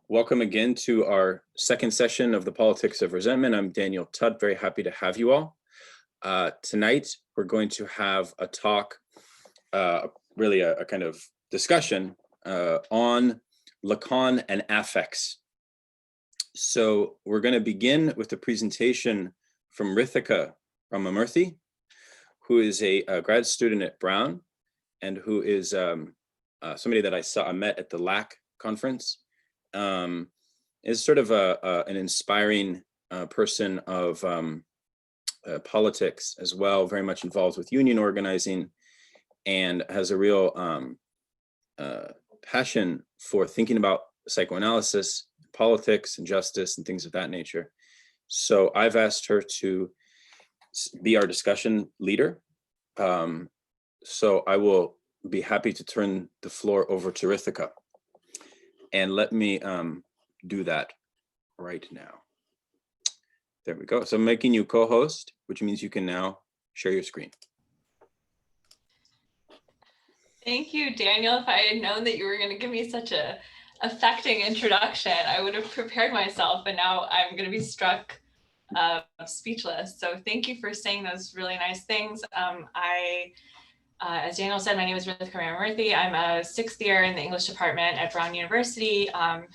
Welcome again to our second session of the Politics of Resentment. I'm Daniel Tutt, very happy to have you all. Tonight, we're going to have a talk, really a kind of discussion on Lacan and affects. So we're going to begin with a presentation from Rithika Ramamurthy, who is a grad student at Brown and who is somebody that I met at the LAC conference. Is sort of an inspiring person of politics as well, very much involved with union organizing, and has a real passion for thinking about psychoanalysis, politics, and justice, and things of that nature. So I've asked her to be our discussion leader. So I will be happy to turn the floor over to Rithika. And let me do that right now. There we go. So I'm making you co-host, which means you can now share your screen. Thank you, Daniel. If I had known that you were going to give me such a affecting introduction, I would have prepared myself, but now I'm going to be struck speechless. So thank you for saying those really nice things. As Daniel said, my name is Rithika Ramamurthy. I'm a sixth year in the English department at Brown University.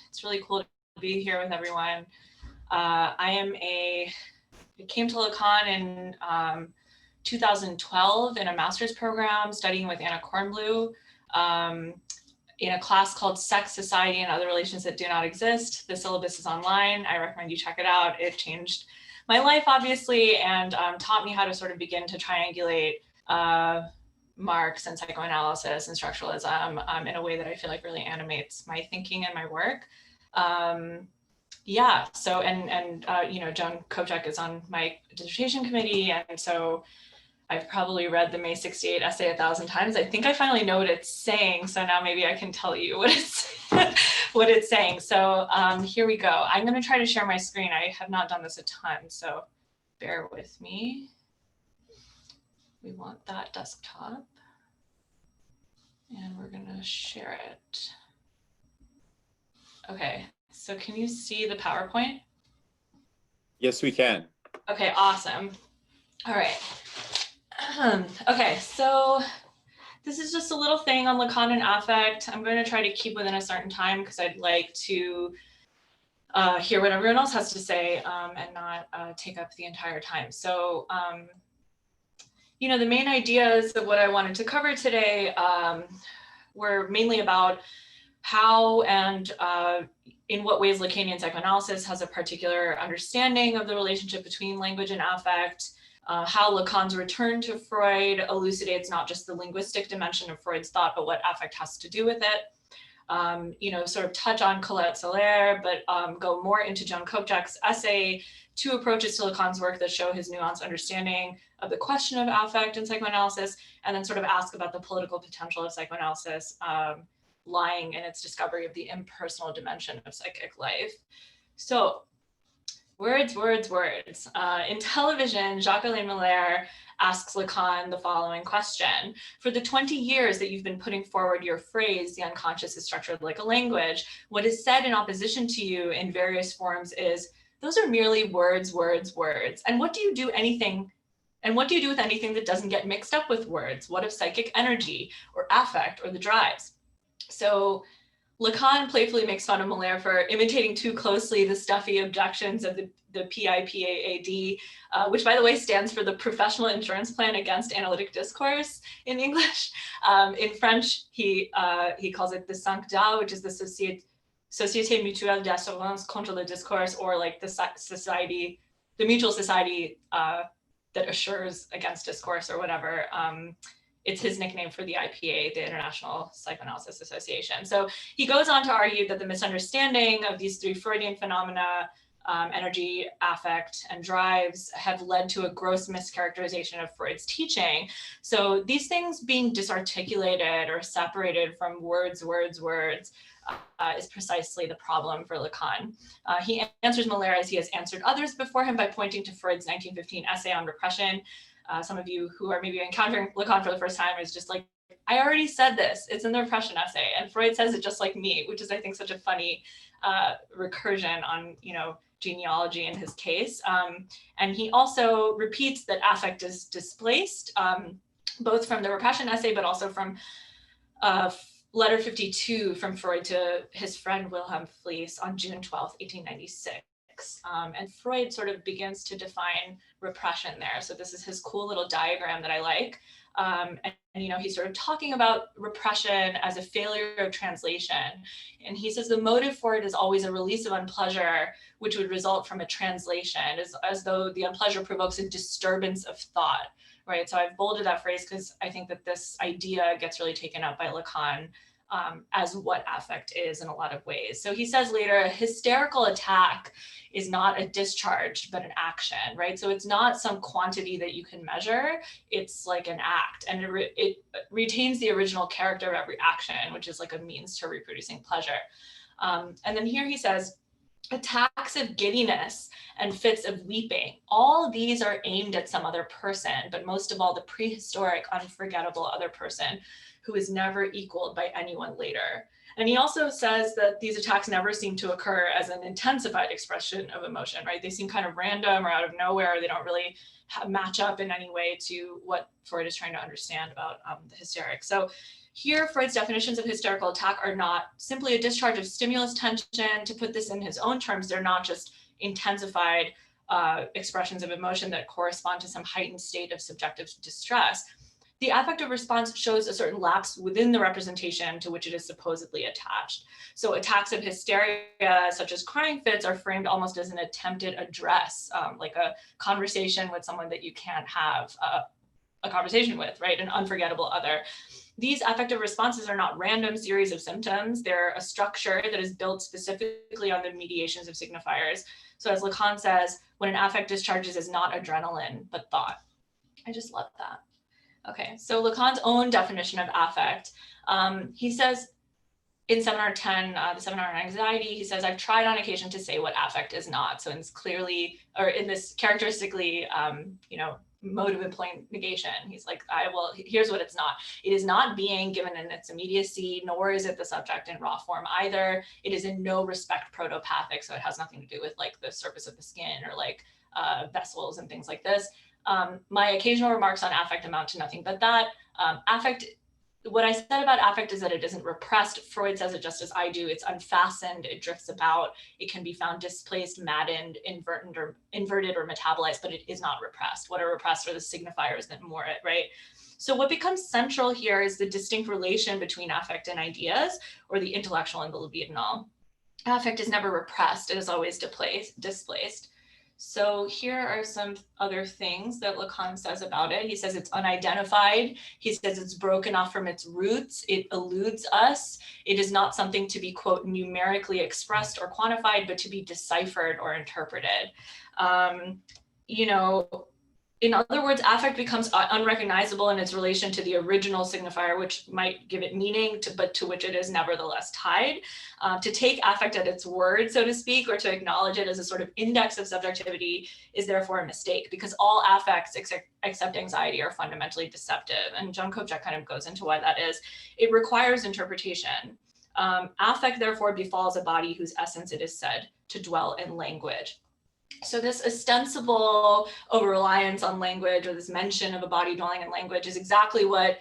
It's really cool to be here with everyone. I came to Lacan in 2012 in a master's program studying with Anna Kornblue in a class called Sex, Society, and Other Relations That Do Not Exist. The syllabus is online. I recommend you check it out. It changed my life, obviously, and taught me how to sort of begin to triangulate Marx and psychoanalysis and structuralism in a way that I feel like really animates my thinking and my work. Yeah, so, you know, Joan Kopchak is on my dissertation committee, and so I've probably read the May 68 essay 1,000 times. I think I finally know what it's saying, so now maybe I can tell you what it's saying. So here we go. I'm gonna try to share my screen. I have not done this a ton, so bear with me. We want that desktop, and we're gonna share it. Okay, so can you see the PowerPoint? Yes, we can. Okay, awesome. All right. Okay, so this is just a little thing on Lacan and affect. I'm going to try to keep within a certain time because I'd like to hear what everyone else has to say and not take up the entire time. So, you know, the main ideas of what I wanted to cover today were mainly about how and in what ways Lacanian psychoanalysis has a particular understanding of the relationship between language and affect, how Lacan's return to Freud elucidates not just the linguistic dimension of Freud's thought, but what affect has to do with it. You know, sort of touch on Colette Solaire, but go more into Joan Kopchak's essay, two approaches to Lacan's work that show his nuanced understanding of the question of affect in psychoanalysis, and then sort of ask about the political potential of psychoanalysis lying in its discovery of the impersonal dimension of psychic life. So words. In television, Jacques-Alain Miller asks Lacan the following question. For the 20 years that you've been putting forward your phrase, the unconscious is structured like a language, what is said in opposition to you in various forms is, those are merely words. And what do you do with anything that doesn't get mixed up with words? What of psychic energy or affect or the drives? So Lacan playfully makes fun of Miller for imitating too closely the stuffy objections of the PIPAAD, which, by the way, stands for the Professional Insurance Plan Against Analytic Discourse in English. In French, he calls it the SANCDA, which is the Société Mutuelle d'Assurance contre le Discours, or like the mutual society that assures against discourse or whatever. It's his nickname for the IPA, the International Psychoanalysis Association. So he goes on to argue that the misunderstanding of these three Freudian phenomena, energy, affect, and drives, have led to a gross mischaracterization of Freud's teaching. So these things being disarticulated or separated from words is precisely the problem for Lacan. He answers Miller as he has answered others before him by pointing to Freud's 1915 essay on repression. Some of you who are maybe encountering Lacan for the first time is just like, I already said this, it's in the repression essay, and Freud says it just like me, which is, I think, such a funny recursion on, genealogy in his case. And he also repeats that affect is displaced, both from the repression essay, but also from letter 52 from Freud to his friend Wilhelm Fliess on June 12th, 1896. And Freud sort of begins to define repression there. So this is his cool little diagram that I like. And he's sort of talking about repression as a failure of translation. And he says the motive for it is always a release of unpleasure, which would result from a translation, as though the unpleasure provokes a disturbance of thought, right? So I've bolded that phrase because I think that this idea gets really taken up by Lacan as what affect is in a lot of ways. So he says later, a hysterical attack is not a discharge, but an action, right? So it's not some quantity that you can measure, it's like an act, and it retains the original character of every action, which is like a means to reproducing pleasure. And then here he says, attacks of giddiness and fits of weeping, all these are aimed at some other person, but most of all the prehistoric, unforgettable other person who is never equaled by anyone later. And he also says that these attacks never seem to occur as an intensified expression of emotion, right? They seem kind of random or out of nowhere. They don't really match up in any way to what Freud is trying to understand about the hysteric. So here, Freud's definitions of hysterical attack are not simply a discharge of stimulus tension. To put this in his own terms, they're not just intensified expressions of emotion that correspond to some heightened state of subjective distress. The affective response shows a certain lapse within the representation to which it is supposedly attached. So attacks of hysteria, such as crying fits, are framed almost as an attempted address, like a conversation with someone that you can't have a conversation with, right? An unforgettable other. These affective responses are not random series of symptoms. They're a structure that is built specifically on the mediations of signifiers. So as Lacan says, when an affect discharges is not adrenaline, but thought. I just love that. Okay, so Lacan's own definition of affect, he says in seminar 10, the seminar on anxiety, he says, I've tried on occasion to say what affect is not. So it's clearly, or in this characteristically, mode of employing negation. He's like, here's what it's not. It is not being given in its immediacy, nor is it the subject in raw form either. It is in no respect protopathic, so it has nothing to do with like the surface of the skin or like vessels and things like this. My occasional remarks on affect amount to nothing but that. Affect, what I said about affect is that it isn't repressed. Freud says it just as I do. It's unfastened, it drifts about, it can be found displaced, maddened, inverted or metabolized, but it is not repressed. What are repressed are the signifiers that moor it, right? So what becomes central here is the distinct relation between affect and ideas, or the intellectual and the libidinal. Affect is never repressed, it is always displaced. So here are some other things that Lacan says about it. He says it's unidentified. He says it's broken off from its roots. It eludes us. It is not something to be, quote, numerically expressed or quantified, but to be deciphered or interpreted. In other words, affect becomes unrecognizable in its relation to the original signifier, which might give it meaning, but to which it is nevertheless tied. To take affect at its word, so to speak, or to acknowledge it as a sort of index of subjectivity is therefore a mistake, because all affects except anxiety are fundamentally deceptive. And John Kopchak kind of goes into why that is. It requires interpretation. Affect therefore befalls a body whose essence it is said to dwell in language. So this ostensible over-reliance on language, or this mention of a body dwelling in language, is exactly what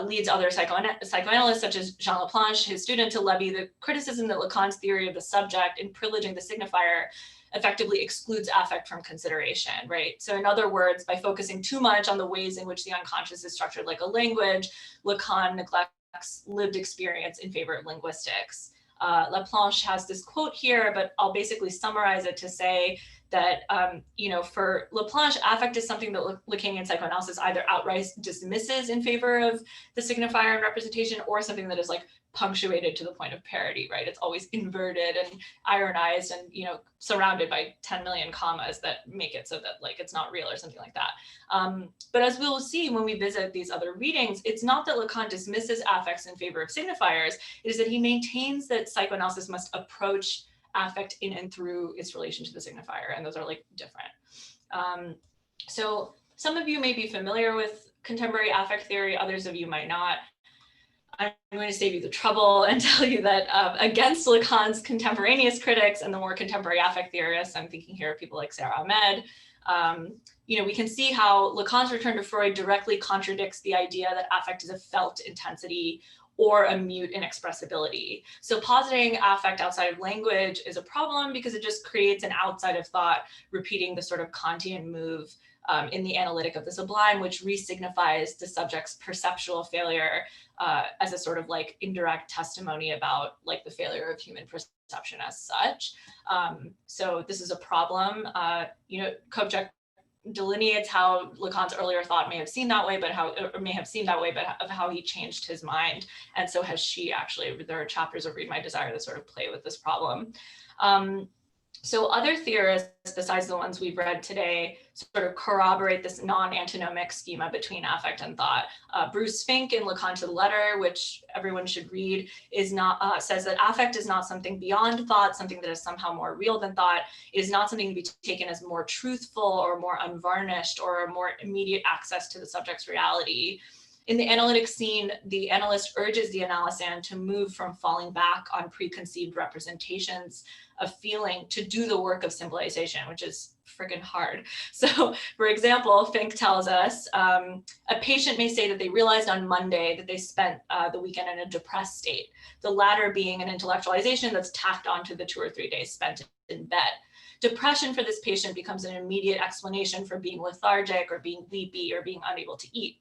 leads other psychoanalysts, such as Jean Laplanche, his student, to levy the criticism that Lacan's theory of the subject in privileging the signifier effectively excludes affect from consideration, right? So in other words, by focusing too much on the ways in which the unconscious is structured like a language, Lacan neglects lived experience in favor of linguistics. Laplanche has this quote here, but I'll basically summarize it to say that, for Laplanche, affect is something that Lacanian psychoanalysis either outright dismisses in favor of the signifier and representation, or something that is like punctuated to the point of parody, right? It's always inverted and ironized and, surrounded by 10 million commas that make it so that like it's not real or something like that. But as we will see when we visit these other readings, it's not that Lacan dismisses affects in favor of signifiers, it is that he maintains that psychoanalysis must approach affect in and through its relation to the signifier, and those are like different. So some of you may be familiar with contemporary affect theory, others of you might not. I'm going to save you the trouble and tell you that against Lacan's contemporaneous critics and the more contemporary affect theorists, I'm thinking here of people like Sarah Ahmed, we can see how Lacan's return to Freud directly contradicts the idea that affect is a felt intensity or a mute inexpressibility. So positing affect outside of language is a problem because it just creates an outside of thought, repeating the sort of Kantian move in the analytic of the sublime, which resignifies the subject's perceptual failure as a sort of like indirect testimony about like the failure of human perception as such. So this is a problem. Kopchak delineates how Lacan's earlier thought may have seemed that way, but of how he changed his mind. And so has she actually. There are chapters of Read My Desire that sort of play with this problem. So other theorists, besides the ones we've read today, sort of corroborate this non-antinomic schema between affect and thought. Bruce Fink in Lacan to the Letter, which everyone should read, says that affect is not something beyond thought, something that is somehow more real than thought. It is not something to be taken as more truthful or more unvarnished or more immediate access to the subject's reality. In the analytic scene, the analyst urges the analysand to move from falling back on preconceived representations of feeling to do the work of symbolization, which is friggin' hard. So, for example, Fink tells us a patient may say that they realized on Monday that they spent the weekend in a depressed state, the latter being an intellectualization that's tacked onto the 2 or 3 days spent in bed. Depression for this patient becomes an immediate explanation for being lethargic or being weepy or being unable to eat.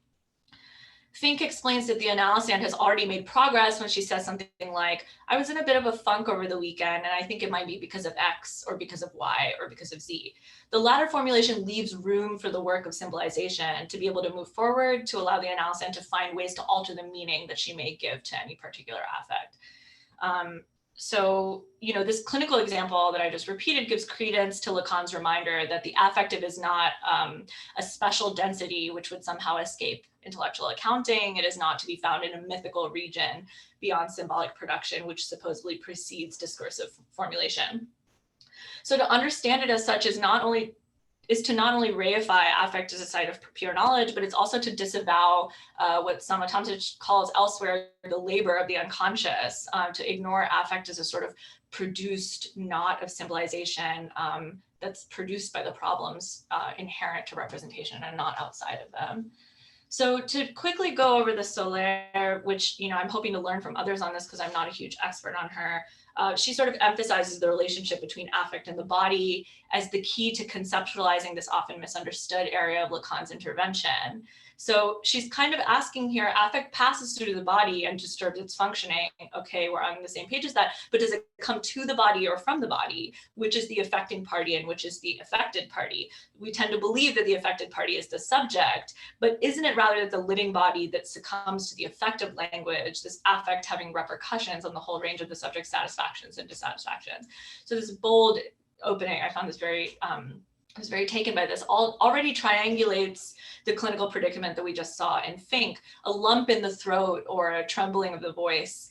Fink explains that the analysand has already made progress when she says something like, I was in a bit of a funk over the weekend, and I think it might be because of X or because of Y or because of Z. The latter formulation leaves room for the work of symbolization to be able to move forward, to allow the analysand to find ways to alter the meaning that she may give to any particular affect. So, this clinical example that I just repeated gives credence to Lacan's reminder that the affective is not a special density which would somehow escape intellectual accounting. It is not to be found in a mythical region beyond symbolic production, which supposedly precedes discursive formulation. So to understand it as such is to not only reify affect as a site of pure knowledge, but it's also to disavow what Samatamtich calls elsewhere the labor of the unconscious, to ignore affect as a sort of produced knot of symbolization that's produced by the problems inherent to representation and not outside of them. So to quickly go over the Solaire, which I'm hoping to learn from others on this because I'm not a huge expert on her, she sort of emphasizes the relationship between affect and the body as the key to conceptualizing this often misunderstood area of Lacan's intervention. So she's kind of asking here, affect passes through the body and disturbs its functioning. Okay, we're on the same page as that, but does it come to the body or from the body? Which is the affecting party and which is the affected party? We tend to believe that the affected party is the subject, but isn't it rather that the living body that succumbs to the affective language, this affect having repercussions on the whole range of the subject's satisfactions and dissatisfactions? So this bold opening, I found this I was very taken by this, already triangulates the clinical predicament that we just saw in Fink. A lump in the throat or a trembling of the voice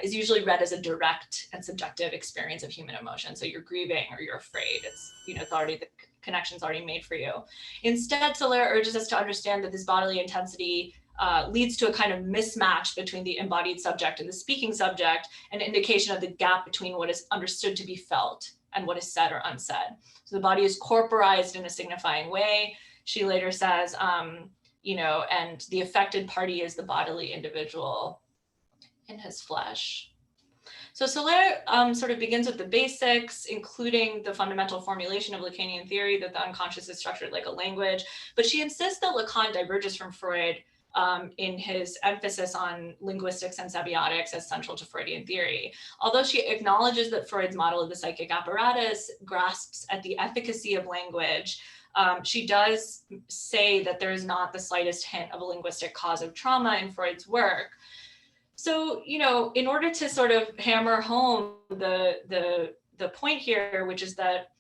is usually read as a direct and subjective experience of human emotion. So you're grieving or you're afraid. It's already, the connection's already made for you. Instead, Solaire urges us to understand that this bodily intensity leads to a kind of mismatch between the embodied subject and the speaking subject, an indication of the gap between what is understood to be felt and what is said or unsaid. So the body is corporized in a signifying way. She later says, and the affected party is the bodily individual in his flesh. So Solaire sort of begins with the basics, including the fundamental formulation of Lacanian theory that the unconscious is structured like a language, but she insists that Lacan diverges from Freud in his emphasis on linguistics and semiotics as central to Freudian theory. Although she acknowledges that Freud's model of the psychic apparatus grasps at the efficacy of language, she does say that there is not the slightest hint of a linguistic cause of trauma in Freud's work. So, in order to sort of hammer home the point here, which is that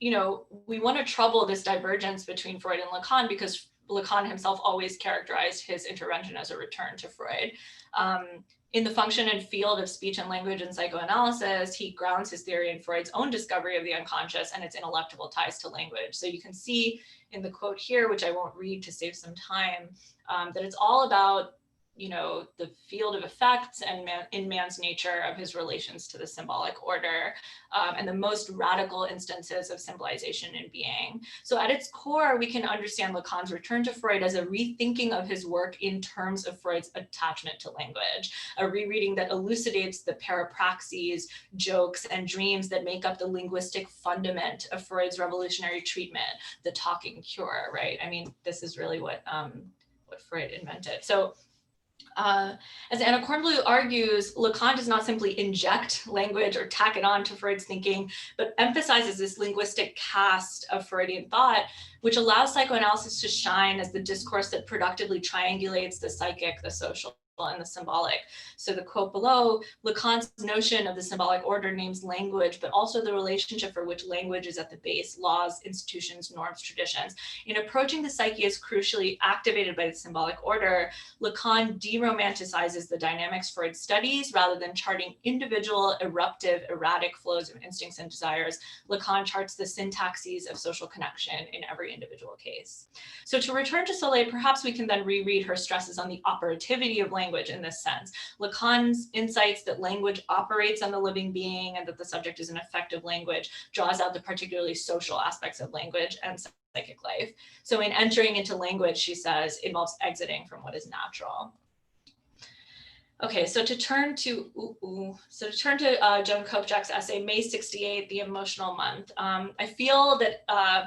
we want to trouble this divergence between Freud and Lacan because Lacan himself always characterized his intervention as a return to Freud. In the function and field of speech and language and psychoanalysis, he grounds his theory in Freud's own discovery of the unconscious and its intellectual ties to language. So you can see in the quote here, which I won't read to save some time, that it's all about the field of effects and in man's nature of his relations to the symbolic order, and the most radical instances of symbolization in being. So at its core, we can understand Lacan's return to Freud as a rethinking of his work in terms of Freud's attachment to language, a rereading that elucidates the parapraxes, jokes, and dreams that make up the linguistic fundament of Freud's revolutionary treatment, the talking cure, right? I mean, this is really what Freud invented. So as Anna Kornblue argues, Lacan does not simply inject language or tack it on to Freud's thinking, but emphasizes this linguistic cast of Freudian thought, which allows psychoanalysis to shine as the discourse that productively triangulates the psychic, the social, and the symbolic. So the quote below, Lacan's notion of the symbolic order names language, but also the relationship for which language is at the base, laws, institutions, norms, traditions. In approaching the psyche as crucially activated by the symbolic order, Lacan de-romanticizes the dynamics Freud studies rather than charting individual, eruptive, erratic flows of instincts and desires. Lacan charts the syntaxes of social connection in every individual case. So to return to Soleil, perhaps we can then reread her stresses on the operativity of language in this sense. Lacan's insights that language operates on the living being and that the subject is an affective language draws out the particularly social aspects of language and psychic life. So in entering into language, she says, involves exiting from what is natural. Okay, so to turn to Joan Kopchak's essay, May 68, The Emotional Month. I feel that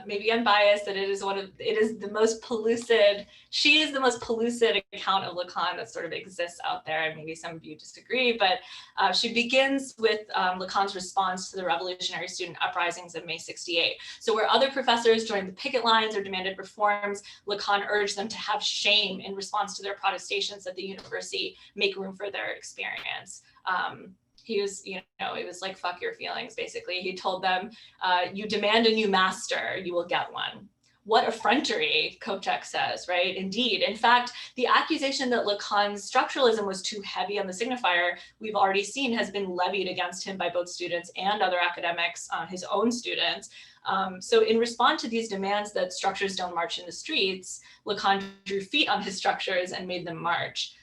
maybe I'm biased, that it is the most pellucid, she is the most pellucid account of Lacan that sort of exists out there. And maybe some of you disagree, but she begins with Lacan's response to the revolutionary student uprisings of May 68. So where other professors joined the picket lines or demanded reforms, Lacan urged them to have shame in response to their protestations at the university, make room for their experience. He was, it was like, fuck your feelings, basically. He told them, you demand a new master, you will get one. What effrontery, Kopchak says, right? Indeed. In fact, the accusation that Lacan's structuralism was too heavy on the signifier, we've already seen, has been levied against him by both students and other academics, his own students. So in response to these demands that structures don't march in the streets, Lacan drew feet on his structures and made them march.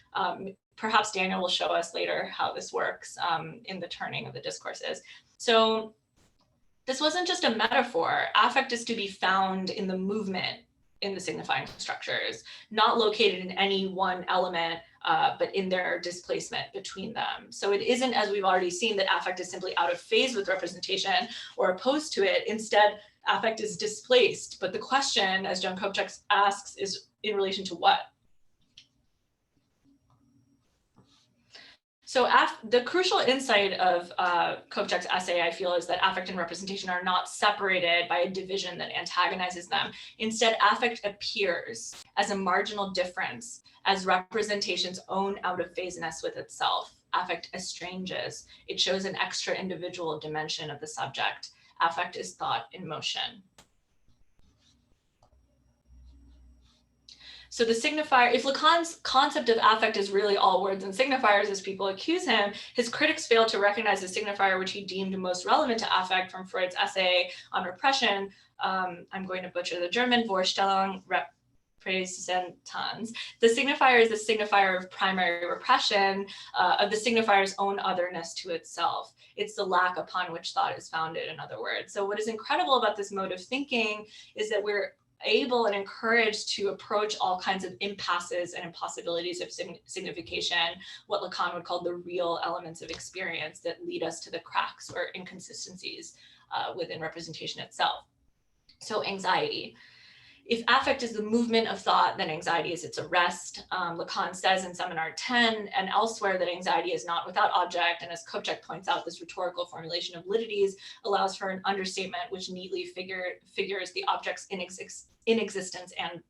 Perhaps Daniel will show us later how this works in the turning of the discourses. So this wasn't just a metaphor. Affect is to be found in the movement in the signifying structures, not located in any one element, but in their displacement between them. So it isn't, as we've already seen, that affect is simply out of phase with representation or opposed to it. Instead, affect is displaced. But the question, as Joan Kopchak asks, is in relation to what? So the crucial insight of Kopchak's essay, I feel, is that affect and representation are not separated by a division that antagonizes them. Instead, affect appears as a marginal difference, as representation's own out-of-phaseness with itself. Affect estranges. It shows an extra individual dimension of the subject. Affect is thought in motion. So the signifier, if Lacan's concept of affect is really all words and signifiers, as people accuse him, his critics fail to recognize the signifier which he deemed most relevant to affect from Freud's essay on repression. I'm going to butcher the German, Vorstellung, Repräsentanz. The signifier is the signifier of primary repression, of the signifier's own otherness to itself. It's the lack upon which thought is founded, in other words. So what is incredible about this mode of thinking is that we're able and encouraged to approach all kinds of impasses and impossibilities of signification, what Lacan would call the real elements of experience that lead us to the cracks or inconsistencies within representation itself. So anxiety. If affect is the movement of thought, then anxiety is its arrest. Lacan says in Seminar 10 and elsewhere that anxiety is not without object. And as Kopchak points out, this rhetorical formulation of Lydides allows for an understatement which neatly figures the object's inexistence and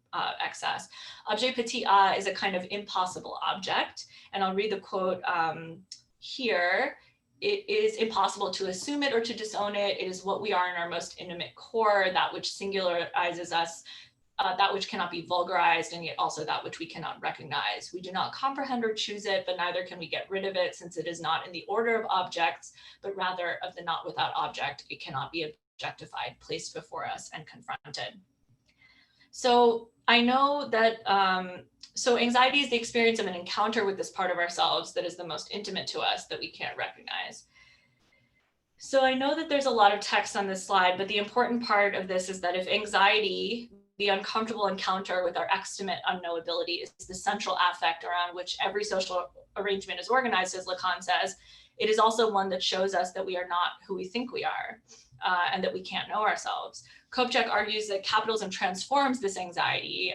excess. Objet petit a is a kind of impossible object. And I'll read the quote here. It is impossible to assume it or to disown it. It is what we are in our most intimate core, that which singularizes us, that which cannot be vulgarized, and yet also that which we cannot recognize. We do not comprehend or choose it, but neither can we get rid of it, since it is not in the order of objects, but rather of the not without object. It cannot be objectified, placed before us, and confronted. So I know that, so anxiety is the experience of an encounter with this part of ourselves that is the most intimate to us that we can't recognize. So I know that there's a lot of text on this slide, but the important part of this is that if anxiety, the uncomfortable encounter with our extimate unknowability, is the central affect around which every social arrangement is organized, as Lacan says, it is also one that shows us that we are not who we think we are, and that we can't know ourselves. Kopchak argues that capitalism transforms this anxiety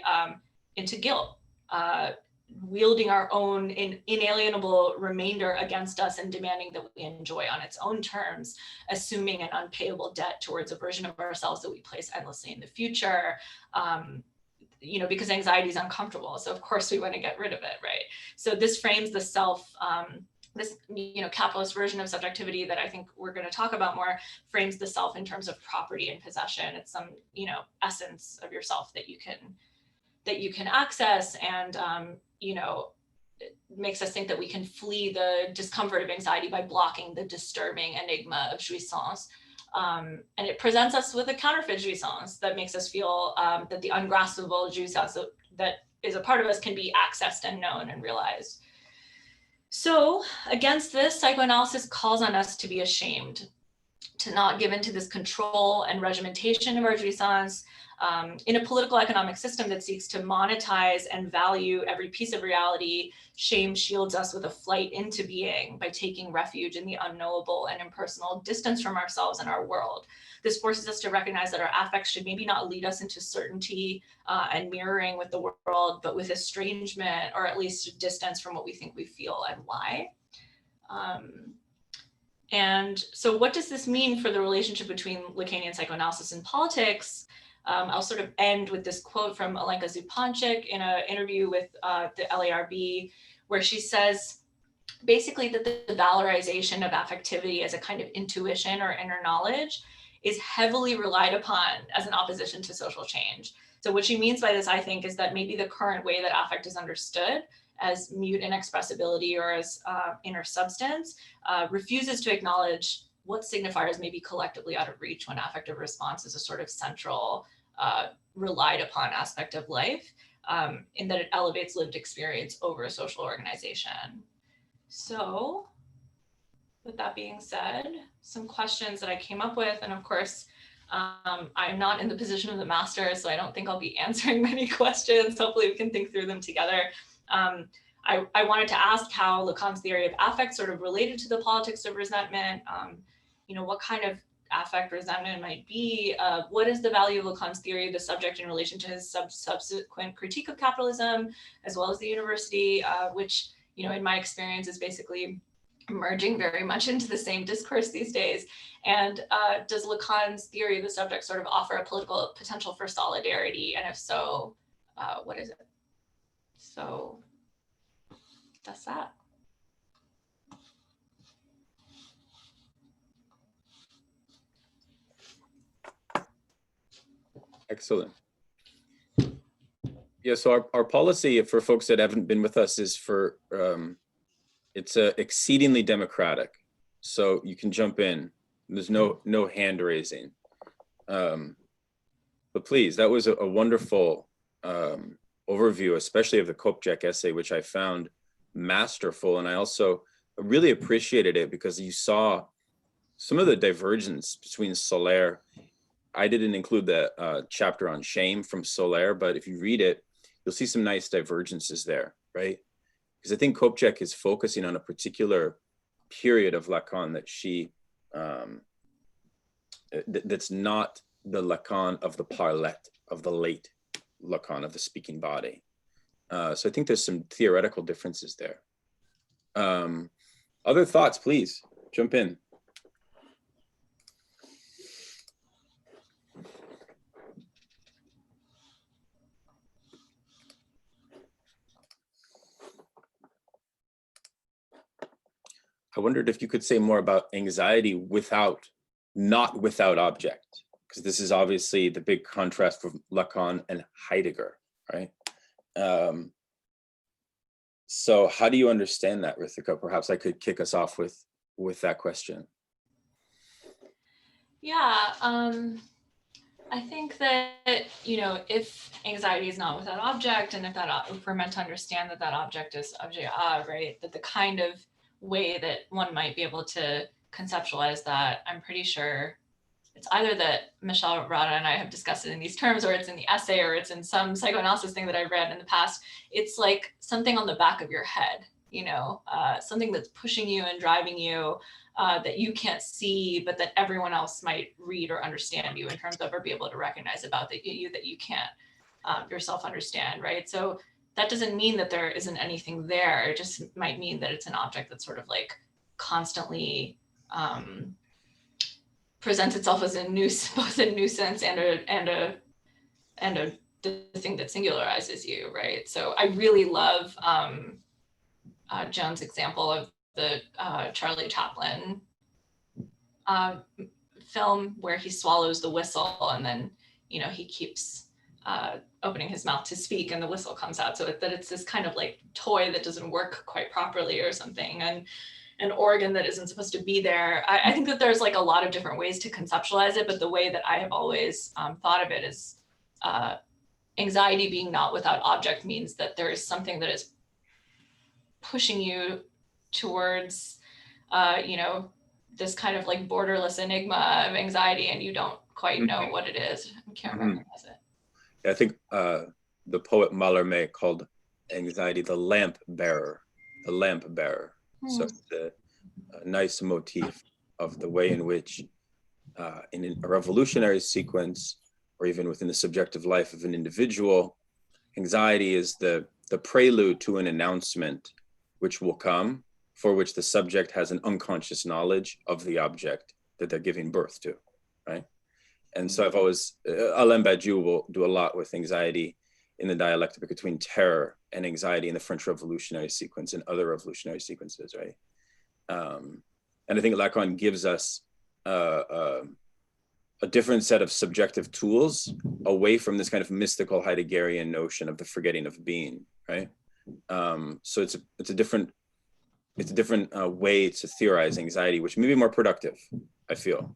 into guilt, wielding our own inalienable remainder against us and demanding that we enjoy on its own terms, assuming an unpayable debt towards a version of ourselves that we place endlessly in the future, because anxiety is uncomfortable. So of course we want to get rid of it, right? So this frames the self, this capitalist version of subjectivity that I think we're going to talk about more, frames the self in terms of property and possession. It's some essence of yourself that you can access, and it makes us think that we can flee the discomfort of anxiety by blocking the disturbing enigma of jouissance. And it presents us with a counterfeit jouissance that makes us feel that the ungraspable jouissance that is a part of us can be accessed and known and realized. So against this, psychoanalysis calls on us to be ashamed, to not give into this control and regimentation of our jouissance. In a political economic system that seeks to monetize and value every piece of reality, shame shields us with a flight into being by taking refuge in the unknowable and impersonal distance from ourselves and our world. This forces us to recognize that our affects should maybe not lead us into certainty and mirroring with the world, but with estrangement, or at least distance from what we think we feel and why. And so what does this mean for the relationship between Lacanian psychoanalysis and politics? I'll sort of end with this quote from Alenka Zupančič in an interview with the LARB, where she says basically that the valorization of affectivity as a kind of intuition or inner knowledge is heavily relied upon as an opposition to social change. So what she means by this, I think, is that maybe the current way that affect is understood as mute inexpressibility or as inner substance refuses to acknowledge what signifiers may be collectively out of reach when affective response is a sort of central, relied upon aspect of life, in that it elevates lived experience over social organization. So with that being said, some questions that I came up with, and of course, I'm not in the position of the master, so I don't think I'll be answering many questions. Hopefully we can think through them together. I wanted to ask how Lacan's theory of affect sort of related to the politics of resentment. What kind of affect resentment might be? What is the value of Lacan's theory of the subject in relation to his subsequent critique of capitalism, as well as the university, which, in my experience is basically merging very much into the same discourse these days. And does Lacan's theory of the subject sort of offer a political potential for solidarity? And if so, what is it? So that's that. Excellent. Yeah, so our policy for folks that haven't been with us is for, it's exceedingly democratic. So you can jump in. There's no hand raising. But please, that was a wonderful overview, especially of the Kopchak essay, which I found masterful. And I also really appreciated it because you saw some of the divergence between Soler. I didn't include the chapter on shame from Soler, but if you read it, you'll see some nice divergences there, right? Because I think Kopchak is focusing on a particular period of Lacan that she, that's not the Lacan of the parlette, of the late Lacan, of the speaking body. So I think there's some theoretical differences there. Other thoughts, please, jump in. I wondered if you could say more about anxiety not without object, because this is obviously the big contrast from Lacan and Heidegger, right? So how do you understand that, Rithika? Perhaps I could kick us off with that question. Yeah, I think that, if anxiety is not without object, and if we're meant to understand that that object is objet A, right, that the kind of way that one might be able to conceptualize that, I'm pretty sure it's either that Michelle Rada and I have discussed it in these terms, or it's in the essay, or it's in some psychoanalysis thing that I've read in the past. It's like something on the back of your head, something that's pushing you and driving you, that you can't see, but that everyone else might read or understand you in terms of, or be able to recognize about that you can't yourself understand, right? So that doesn't mean that there isn't anything there. It just might mean that it's an object that's sort of like constantly presents itself as both a nuisance and a the thing that singularizes you, right? So I really love Joan's example of the Charlie Chaplin film where he swallows the whistle and then he keeps opening his mouth to speak and the whistle comes out, so that it's this kind of like toy that doesn't work quite properly or something, and an organ that isn't supposed to be there. I think that there's like a lot of different ways to conceptualize it, but the way that I have always thought of it is anxiety being not without object means that there is something that is pushing you towards this kind of like borderless enigma of anxiety, and you don't quite know what it is. I can't recognize it. Yeah, I think the poet Mallarmé called anxiety the lamp bearer. So it's a nice motif of the way in which in a revolutionary sequence, or even within the subjective life of an individual, anxiety is the prelude to an announcement which will come, for which the subject has an unconscious knowledge of the object that they're giving birth to, right? And so I've always, Alain Badiou will do a lot with anxiety in the dialectic between terror and anxiety in the French Revolutionary sequence and other revolutionary sequences, right? And I think Lacan gives us a different set of subjective tools away from this kind of mystical Heideggerian notion of the forgetting of being, right? So it's a different way to theorize anxiety, which may be more productive, I feel.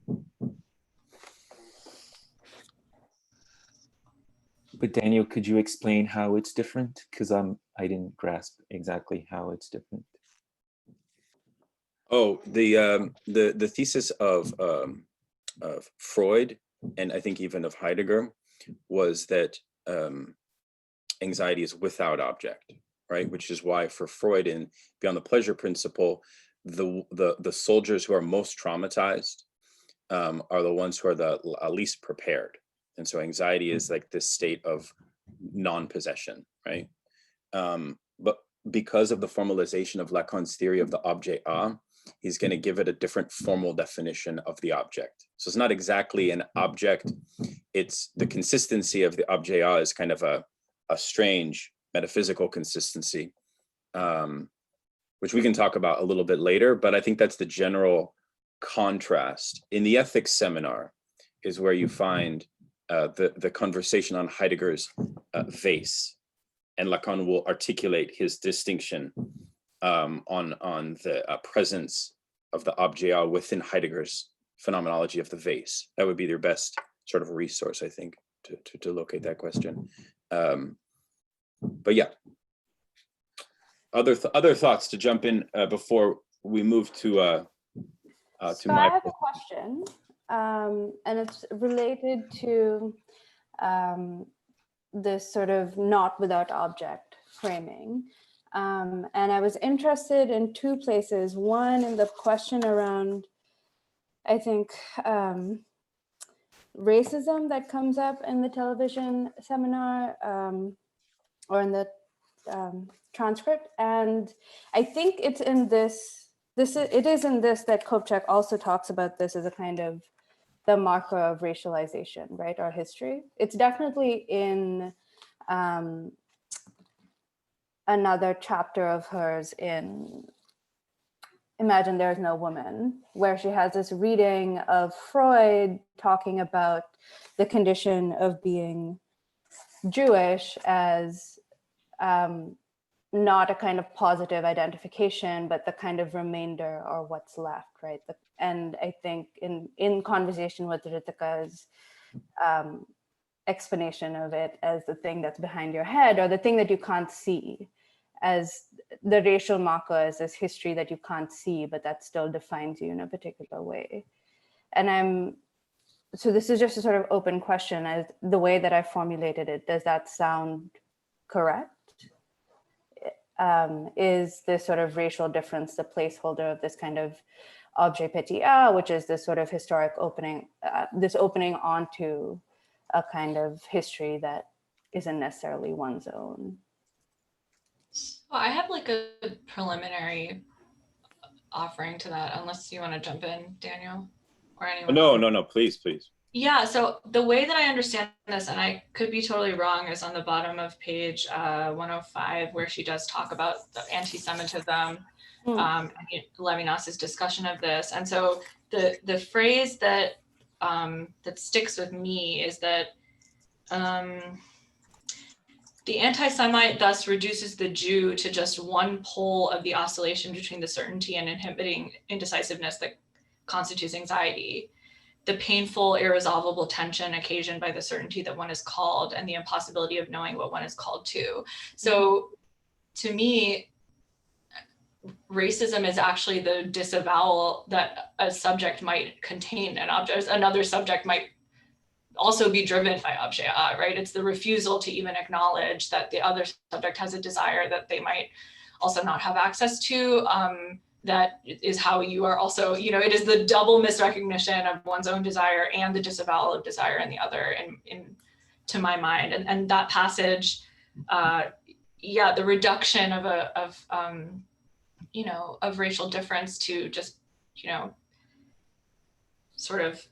But Daniel, could you explain how it's different? Because I didn't grasp exactly how it's different. Oh, the thesis of Freud, and I think even of Heidegger, was that anxiety is without object, right? Which is why for Freud in Beyond the Pleasure Principle, the soldiers who are most traumatized are the ones who are the least prepared. And so anxiety is like this state of non-possession, right? But because of the formalization of Lacan's theory of the objet A, he's going to give it a different formal definition of the object. So it's not exactly an object. It's the consistency of the objet A is kind of a strange metaphysical consistency, which we can talk about a little bit later, but I think that's the general contrast. In the ethics seminar is where you find the conversation on Heidegger's vase, and Lacan will articulate his distinction on the presence of the objet A within Heidegger's phenomenology of the vase. That would be their best sort of resource, I think, to locate that question. But yeah, other thoughts to jump in before we move to so I have a question, and it's related to this sort of not without object framing. And I was interested in two places. One, in the question around, I think, racism that comes up in the television seminar, or in the transcript. And I think it's in it is in this that Kopchak also talks about this as a kind of the marker of racialization, right, our history. It's definitely in another chapter of hers in Imagine There's No Woman, where she has this reading of Freud talking about the condition of being Jewish as not a kind of positive identification, but the kind of remainder or what's left, right? And I think in conversation with Rithika's explanation of it as the thing that's behind your head, or the thing that you can't see, as the racial marker as this history that you can't see, but that still defines you in a particular way. And so this is just a sort of open question, as the way that I formulated it, does that sound correct? Is this sort of racial difference the placeholder of this kind of objet petit-a, which is this sort of historic opening, this opening onto a kind of history that isn't necessarily one's own? So I have like a preliminary offering to that, unless you want to jump in, Daniel, or anyone. No, please. Yeah, so the way that I understand this, and I could be totally wrong, is on the bottom of page 105, where she does talk about the anti-Semitism, and Levinas's discussion of this. And so the phrase that that sticks with me is that the anti-Semite thus reduces the Jew to just one pole of the oscillation between the certainty and inhibiting indecisiveness that constitutes anxiety, the painful, irresolvable tension occasioned by the certainty that one is called and the impossibility of knowing what one is called to. So to me, racism is actually the disavowal that a subject might contain an object, another subject might also be driven by objet, right? It's the refusal to even acknowledge that the other subject has a desire that they might also not have access to. That is how you are also, it is the double misrecognition of one's own desire and the disavowal of desire in the other, to my mind. And that passage, the reduction of racial difference to just, sort of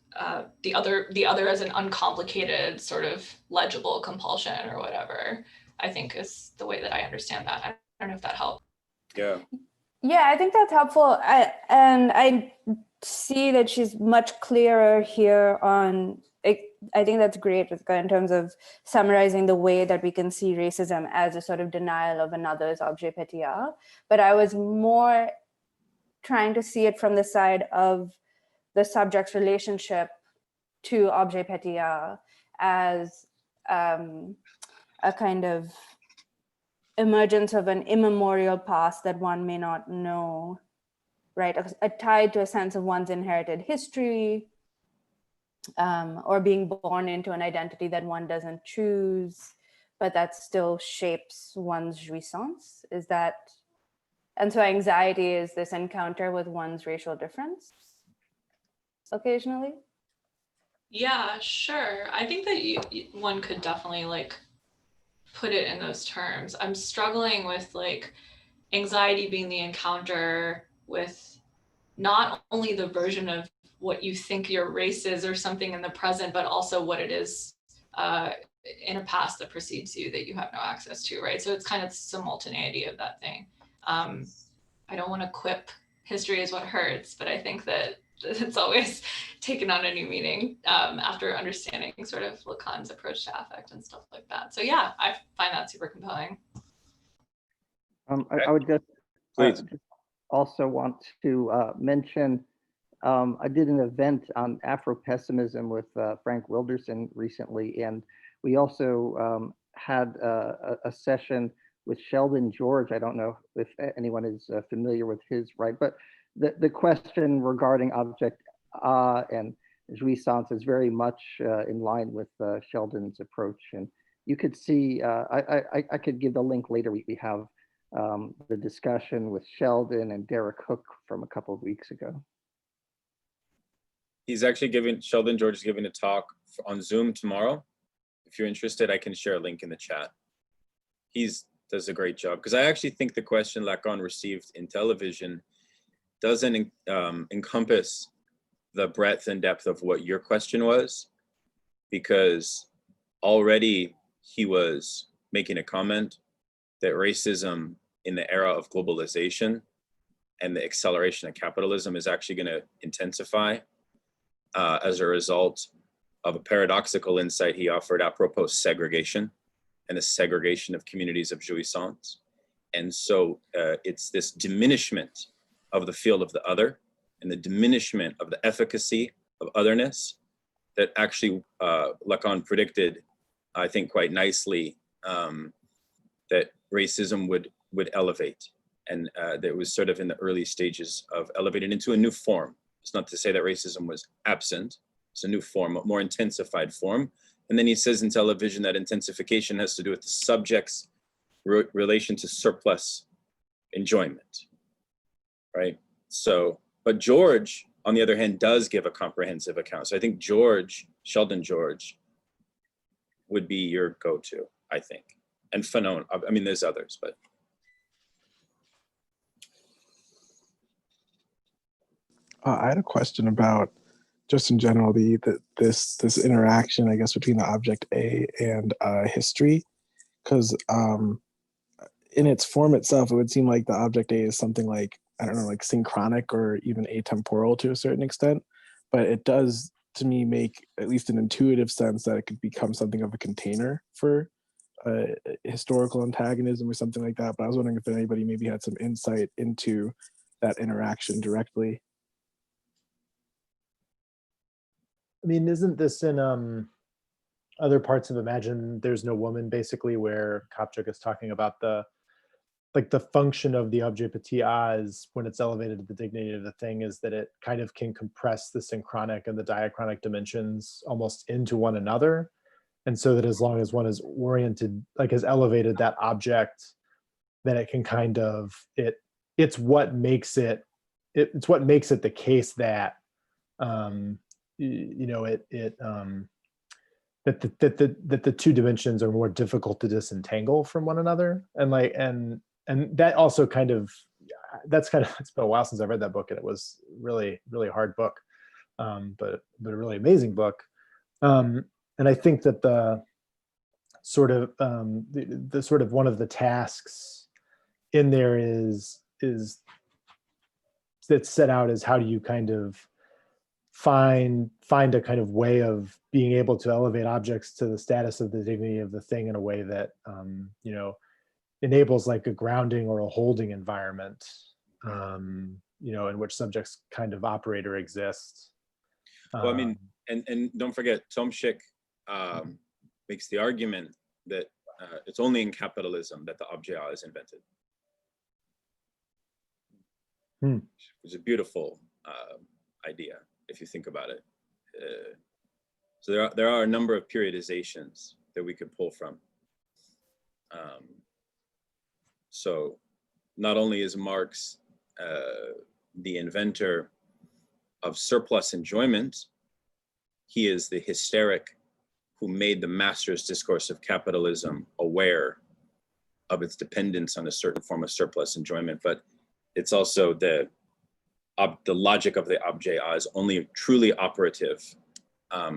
the other as an uncomplicated sort of legible compulsion or whatever, I think is the way that I understand that. I don't know if that helped. Yeah, I think that's helpful. I see that she's much clearer here on, I think that's great, Rithika, in terms of summarizing the way that we can see racism as a sort of denial of another's objet petit-a. But I was more trying to see it from the side of the subject's relationship to objet petit-a as a kind of emergence of an immemorial past that one may not know, right? Tied to a sense of one's inherited history, or being born into an identity that one doesn't choose, but that still shapes one's jouissance. Is that, and so anxiety is this encounter with one's racial difference occasionally? Yeah, sure. I think that one could definitely put it in those terms. I'm struggling with anxiety being the encounter with not only the version of what you think your race is or something in the present, but also what it is in a past that precedes you that you have no access to, right? So it's kind of simultaneity of that thing. I don't want to quip history is what hurts, but I think that it's always taken on a new meaning after understanding sort of Lacan's approach to affect and stuff like that. So yeah, I find that super compelling. I would just also want to mention, I did an event on Afro-pessimism with Frank Wilderson recently, and we also had a session with Sheldon George. I don't know if anyone is familiar with his, right? But the question regarding object and jouissance is very much in line with Sheldon's approach. And you could see, I could give the link later. We have the discussion with Sheldon and Derek Hook from a couple of weeks ago. He's actually Sheldon George is giving a talk on Zoom tomorrow. If you're interested, I can share a link in the chat. He does a great job, because I actually think the question Lacan received in television doesn't encompass the breadth and depth of what your question was, because already he was making a comment that racism in the era of globalization and the acceleration of capitalism is actually going to intensify as a result of a paradoxical insight he offered apropos segregation and the segregation of communities of jouissance. And so it's this diminishment of the field of the other and the diminishment of the efficacy of otherness that actually Lacan predicted, I think quite nicely, that racism would elevate, and that was sort of in the early stages of elevating into a new form. It's not to say that racism was absent. It's a new form, a more intensified form. And then he says in television that intensification has to do with the subject's relation to surplus enjoyment, right? So, but George, on the other hand, does give a comprehensive account. So I think Sheldon George would be your go-to, I think. And Fanon, I mean, there's others, but. I had a question about, just in general, this interaction, I guess, between the object A and history, because in its form itself, it would seem like the object A is something like, I don't know, like synchronic or even atemporal to a certain extent, but it does, to me, make at least an intuitive sense that it could become something of a container for historical antagonism or something like that. But I was wondering if anybody maybe had some insight into that interaction directly. I mean, isn't this in other parts of Imagine There's No Woman, basically, where Kopchak is talking about the function of the objet petit a is, when it's elevated to the dignity of the thing, is that it kind of can compress the synchronic and the diachronic dimensions almost into one another. And so that as long as one is oriented, like has elevated that object, then it can kind of, it's what makes it the case that, you know, that the two dimensions are more difficult to disentangle from one another. And that also kind of, it's been a while since I read that book, and it was really, really hard book, but a really amazing book. And I think that the sort of one of the tasks in there is that's set out as, how do you kind of find a kind of way of being able to elevate objects to the status of the dignity of the thing in a way that you know, enables like a grounding or a holding environment, you know, in which subjects kind of operate or exist. Well, I mean, and don't forget, Tomczyk makes the argument that it's only in capitalism that the objet is invented. It's a beautiful idea, if you think about it. So there are a number of periodizations that we could pull from. So not only is Marx the inventor of surplus enjoyment, he is the hysteric who made the master's discourse of capitalism aware of its dependence on a certain form of surplus enjoyment. But it's also the logic of the objet is only truly operative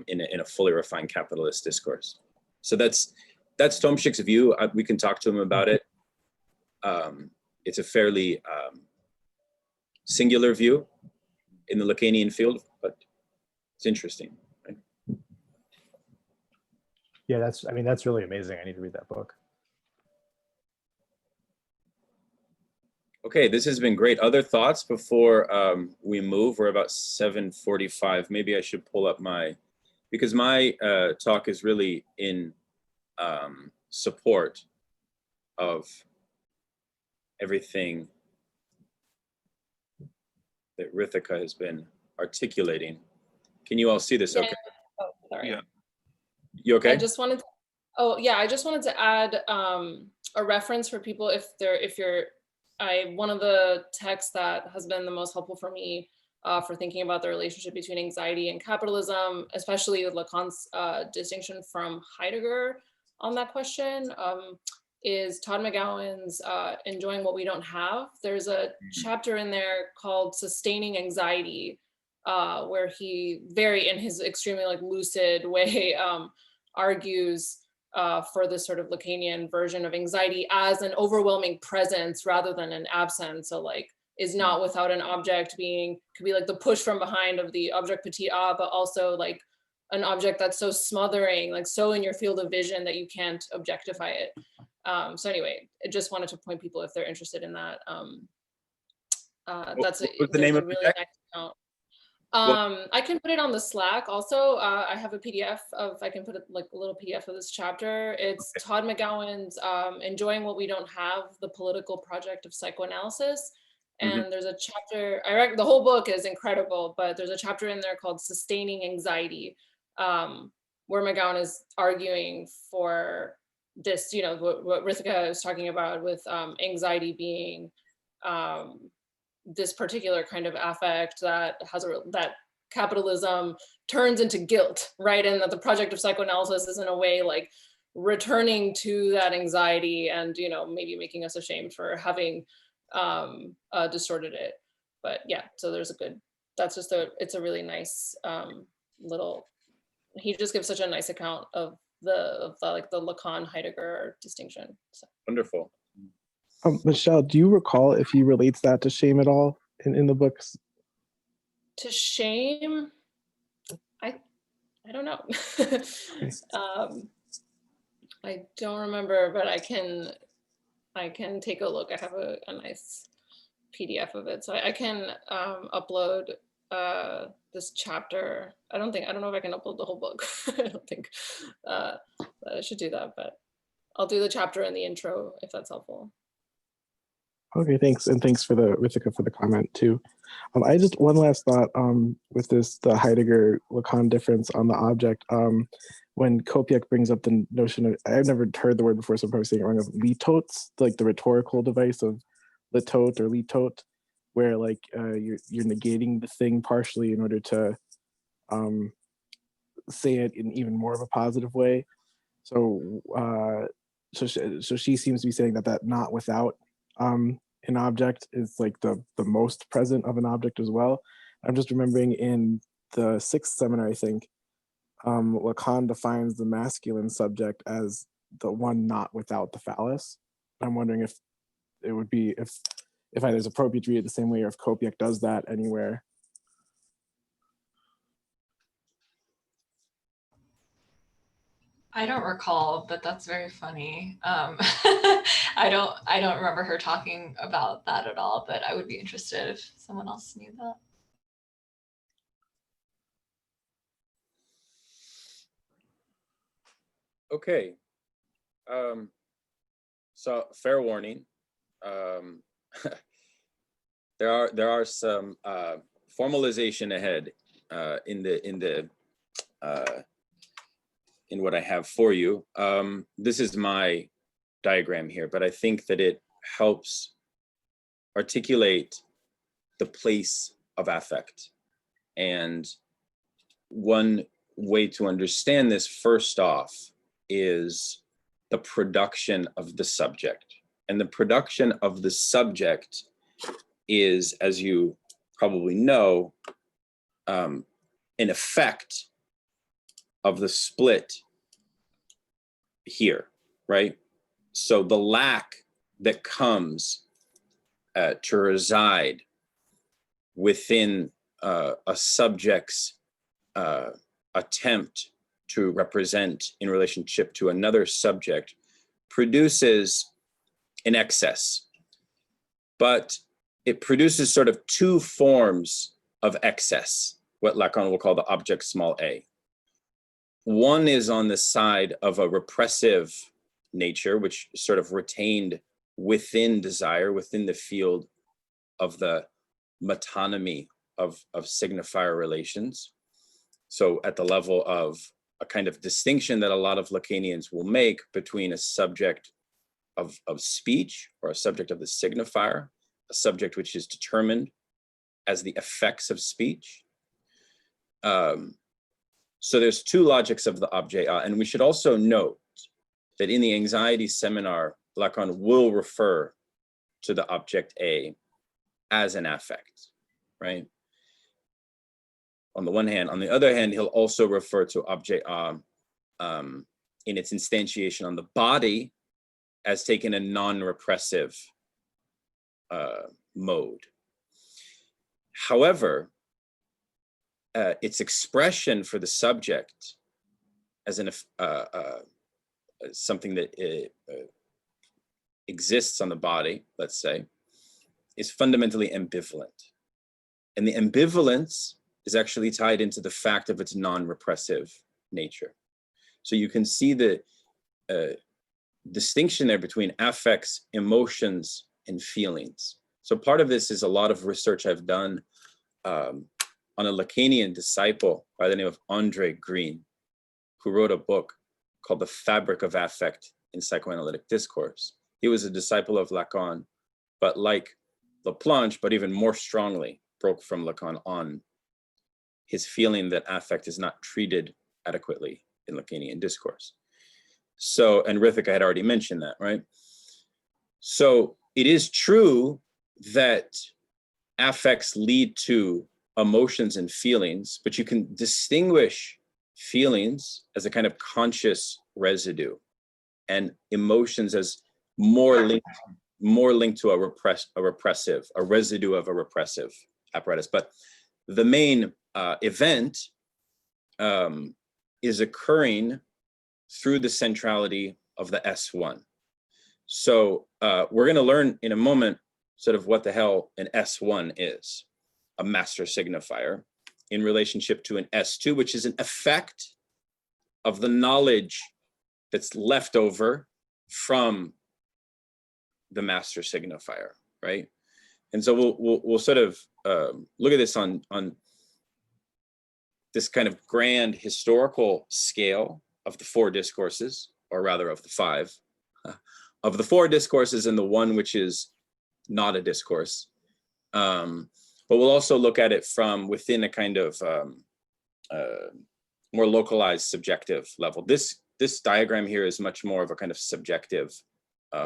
in a fully refined capitalist discourse. So that's Tomczyk's view. We can talk to him about it. It's a fairly singular view in the Lacanian field, but it's interesting. Right? Yeah, that's really amazing. I need to read that book. Okay, this has been great. Other thoughts before we move? We're about 7:45. Maybe I should pull up because my talk is really in support of everything that Rithika has been articulating. Can you all see this? Yeah. Okay. Oh, sorry. Yeah. You okay? I just wanted to add a reference for people one of the texts that has been the most helpful for me for thinking about the relationship between anxiety and capitalism, especially with Lacan's distinction from Heidegger on that question, is Todd McGowan's Enjoying What We Don't Have. There's a chapter in there called Sustaining Anxiety, where he in his extremely lucid way argues for this sort of Lacanian version of anxiety as an overwhelming presence rather than an absence. So is not without an object could be like the push from behind of the object petit a, but also like an object that's so smothering, so in your field of vision that you can't objectify it. So anyway, I just wanted to point people, if they're interested in that. That's what's the name of really the text? nice account. I can put it on the Slack. Also, I have a PDF I can put like a little PDF of this chapter. It's Todd McGowan's Enjoying What We Don't Have, the Political Project of Psychoanalysis. And there's a chapter, the whole book is incredible, but there's a chapter in there called Sustaining Anxiety, where McGowan is arguing for this, you know, what Rithika is talking about with anxiety being this particular kind of affect that that capitalism turns into guilt, right? And that the project of psychoanalysis is in a way like returning to that anxiety and, you know, maybe making us ashamed for having distorted it. But yeah, so there's a good, it's a really nice little, he just gives such a nice account of the like the Lacan Heidegger distinction. So. Wonderful. Michelle, do you recall if he relates that to shame at all in the books? To shame, I don't know. I don't remember, but I can take a look. I have a nice PDF of it, so I can upload this chapter. I don't know if I can upload the whole book. I don't think, but I should do that. But I'll do the chapter in the intro if that's helpful. Okay, thanks, and thanks for Rithika for the comment too. I just one last thought with the Heidegger Lacan difference on the object. When Kopiak brings up the notion of, I've never heard the word before, so I'm probably saying it wrong, of litotes, like the rhetorical device of litot or litot, where like you're negating the thing partially in order to say it in even more of a positive way. So so she seems to be saying that not without an object is like the most present of an object as well. I'm just remembering in the 6th seminar, I think, Lacan defines the masculine subject as the one not without the phallus. I'm wondering if it would be, if it is appropriate to read it the same way, or if Kopiak does that anywhere. I don't recall, but that's very funny. I don't remember her talking about that at all, but I would be interested if someone else knew that. Okay. So fair warning. There are some formalization ahead in what I have for you. This is my diagram here, but I think that it helps articulate the place of affect. And one way to understand this, first off, is the production of the subject. And the production of the subject is, as you probably know, an effect of the split here, right? So the lack that comes to reside within a subject's attempt to represent in relationship to another subject produces an excess, but it produces sort of two forms of excess, what Lacan will call the object small a. One is on the side of a repressive nature, which is sort of retained within desire, within the field of the metonymy of signifier relations. So at the level of a kind of distinction that a lot of Lacanians will make between a subject of speech or a subject of the signifier, a subject which is determined as the effects of speech. So there's two logics of the objet, and we should also note that in the anxiety seminar, Lacan will refer to the object A as an affect, right? On the one hand. On the other hand, he'll also refer to object in its instantiation on the body as taking a non-repressive mode. However, its expression for the subject as something that exists on the body, let's say, is fundamentally ambivalent. And the ambivalence, is actually tied into the fact of its non-repressive nature. So you can see the distinction there between affects, emotions, and feelings. So part of this is a lot of research I've done on a Lacanian disciple by the name of Andre Green, who wrote a book called The Fabric of Affect in Psychoanalytic Discourse. He was a disciple of Lacan, but like Laplanche, but even more strongly broke from Lacan on his feeling that affect is not treated adequately in Lacanian discourse. So, and Rithika had already mentioned that, right? So it is true that affects lead to emotions and feelings, but you can distinguish feelings as a kind of conscious residue and emotions as more linked to a residue of a repressive apparatus. But the main event is occurring through the centrality of the S1. So we're going to learn in a moment sort of what the hell an S1 is, a master signifier, in relationship to an S2, which is an effect of the knowledge that's left over from the master signifier, right? And so we'll sort of look at this on this kind of grand historical scale of the four discourses, or rather of the five, of the four discourses and the one which is not a discourse. But we'll also look at it from within a kind of more localized subjective level. This diagram here is much more of a kind of subjective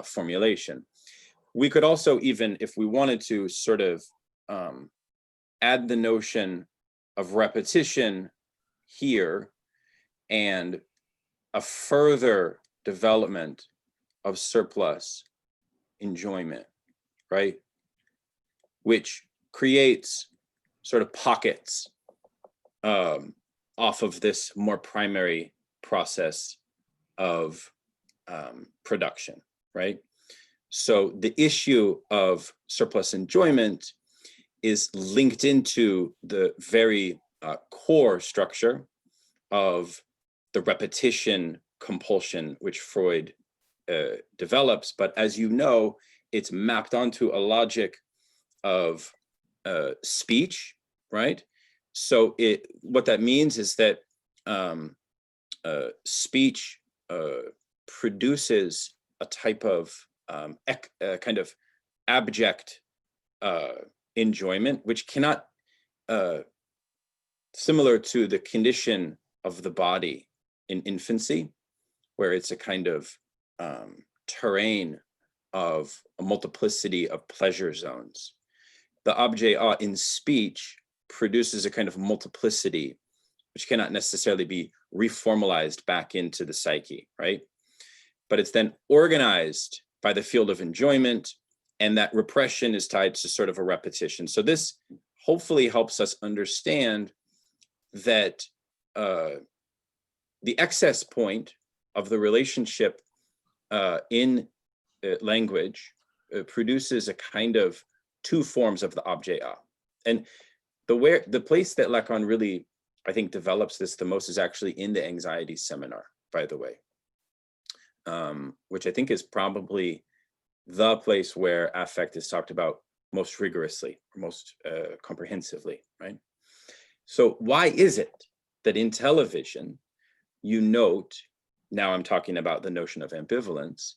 formulation. We could also, even if we wanted to, sort of add the notion of repetition here and a further development of surplus enjoyment, right? Which creates sort of pockets off of this more primary process of production, right? So the issue of surplus enjoyment is linked into the very core structure of the repetition compulsion, which Freud develops. But as you know, it's mapped onto a logic of speech, right? So what that means is that speech produces a type of kind of abject enjoyment, which cannot, similar to the condition of the body in infancy, where it's a kind of terrain of a multiplicity of pleasure zones. The objet in speech produces a kind of multiplicity, which cannot necessarily be reformalized back into the psyche, right? But it's then organized by the field of enjoyment, and that repression is tied to sort of a repetition. So this hopefully helps us understand that the excess point of the relationship in language produces a kind of two forms of the objet a. And the place that Lacan really, I think, develops this the most is actually in the anxiety seminar, by the way, which I think is probably the place where affect is talked about most rigorously, most comprehensively, right? So why is it that in television, you note, now I'm talking about the notion of ambivalence,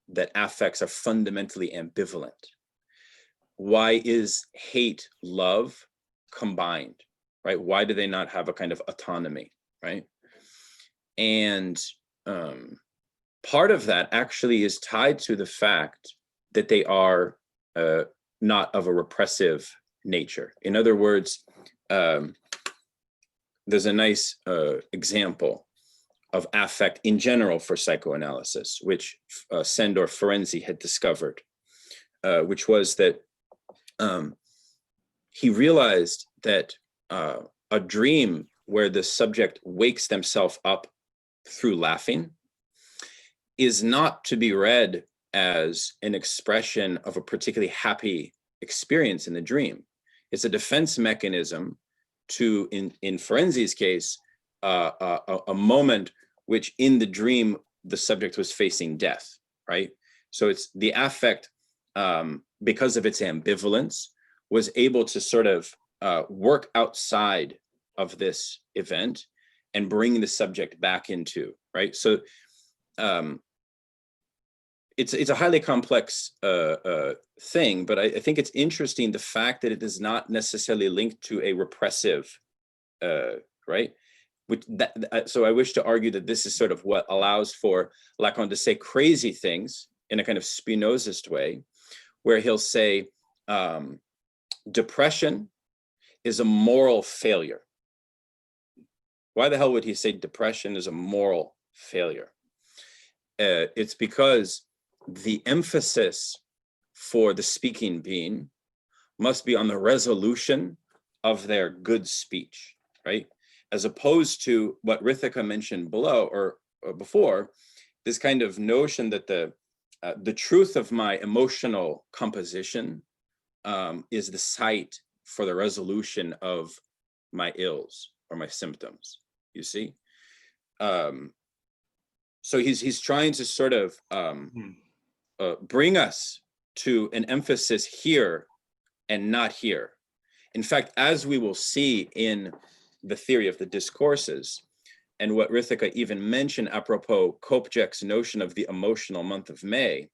that affects are fundamentally ambivalent? Why is hate, love combined, right? Why do they not have a kind of autonomy, right? And part of that actually is tied to the fact that they are not of a repressive nature. In other words, there's a nice example of affect in general for psychoanalysis, which Sandor Ferenczi had discovered, which was that he realized that a dream where the subject wakes themselves up through laughing is not to be read as an expression of a particularly happy experience in the dream. It's a defense mechanism to, in Ferenzi's case, a moment which in the dream, the subject was facing death, right? So it's the affect, because of its ambivalence, was able to sort of work outside of this event and bring the subject back into, right? So it's a highly complex thing, but I think it's interesting the fact that it is not necessarily linked to a repressive, right? So I wish to argue that this is sort of what allows for Lacan to say crazy things in a kind of Spinozist way, where he'll say depression is a moral failure. Why the hell would he say depression is a moral failure? It's because the emphasis for the speaking being must be on the resolution of their good speech, right? As opposed to what Rithika mentioned below or before, this kind of notion that the truth of my emotional composition is the site for the resolution of my ills or my symptoms, you see? So he's trying to sort of bring us to an emphasis here and not here. In fact, as we will see in the theory of the discourses, and what Rithika even mentioned apropos Kopjek's notion of the emotional month of May,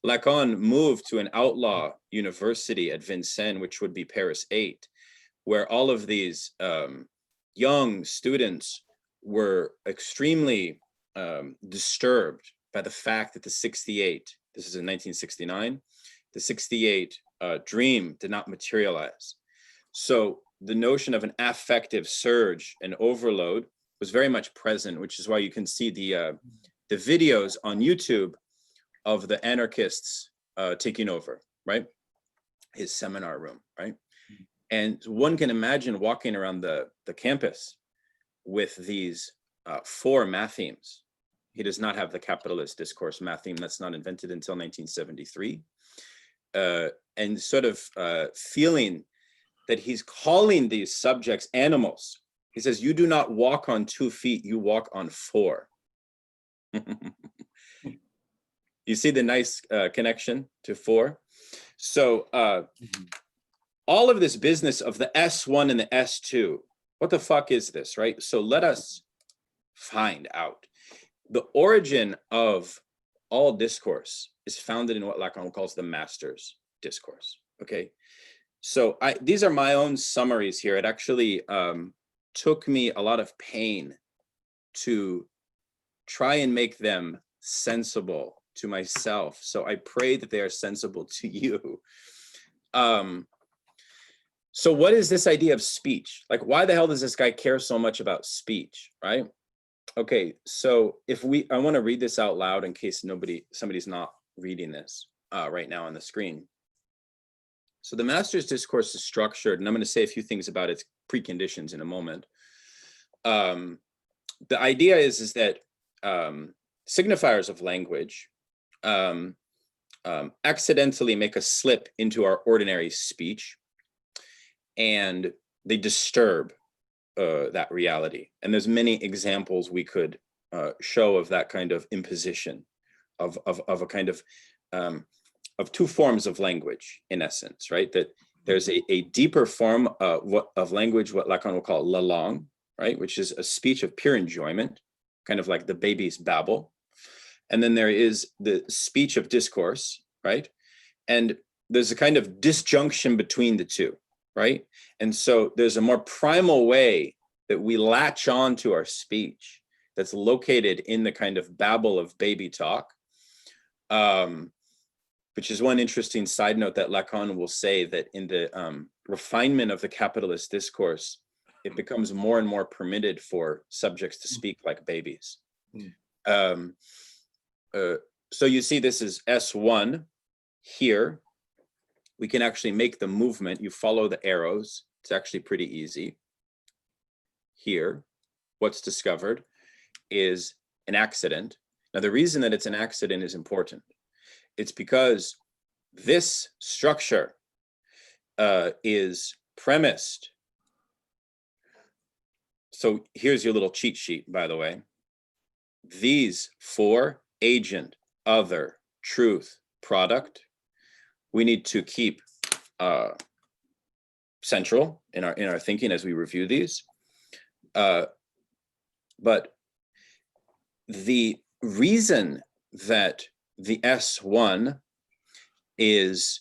Lacan moved to an outlaw university at Vincennes, which would be Paris 8, where all of these young students were extremely disturbed by the fact that the 68, this is in 1969, the 68 dream did not materialize. So the notion of an affective surge and overload was very much present, which is why you can see the videos on YouTube of the anarchists taking over, right? His seminar room, right? And one can imagine walking around the campus with these 4 mathemes. He does not have the capitalist discourse matheme. That's not invented until 1973. And sort of feeling that he's calling these subjects animals. He says, you do not walk on 2 feet, you walk on 4. You see the nice connection to 4? So all of this business of the S1 and the S2, what the fuck is this, right? So let us find out. The origin of all discourse is founded in what Lacan calls the master's discourse, okay? So these are my own summaries here. It actually took me a lot of pain to try and make them sensible to myself. So I pray that they are sensible to you. So what is this idea of speech? Like, why the hell does this guy care so much about speech, right? Okay, so I want to read this out loud in case somebody's not reading this right now on the screen. So the master's discourse is structured, and I'm going to say a few things about its preconditions in a moment. The idea is that signifiers of language accidentally make a slip into our ordinary speech, and they disturb that reality. And there's many examples we could show of that kind of imposition of a kind of 2 forms of language, in essence, right? That there's a deeper form of language, what Lacan will call la langue, right? Which is a speech of pure enjoyment, kind of like the baby's babble. And then there is the speech of discourse, right? And there's a kind of disjunction between the 2, right? And so there's a more primal way that we latch on to our speech that's located in the kind of babble of baby talk, which is one interesting side note that Lacan will say that in the refinement of the capitalist discourse, it becomes more and more permitted for subjects to speak like babies. So you see this is S1 here. We can actually make the movement. You follow the arrows. It's actually pretty easy. Here, what's discovered is an accident. Now, the reason that it's an accident is important. It's because this structure is premised so here's your little cheat sheet, by the way. These four: agent, other, truth, product, we need to keep central in our thinking as we review these. But the reason that the S1 is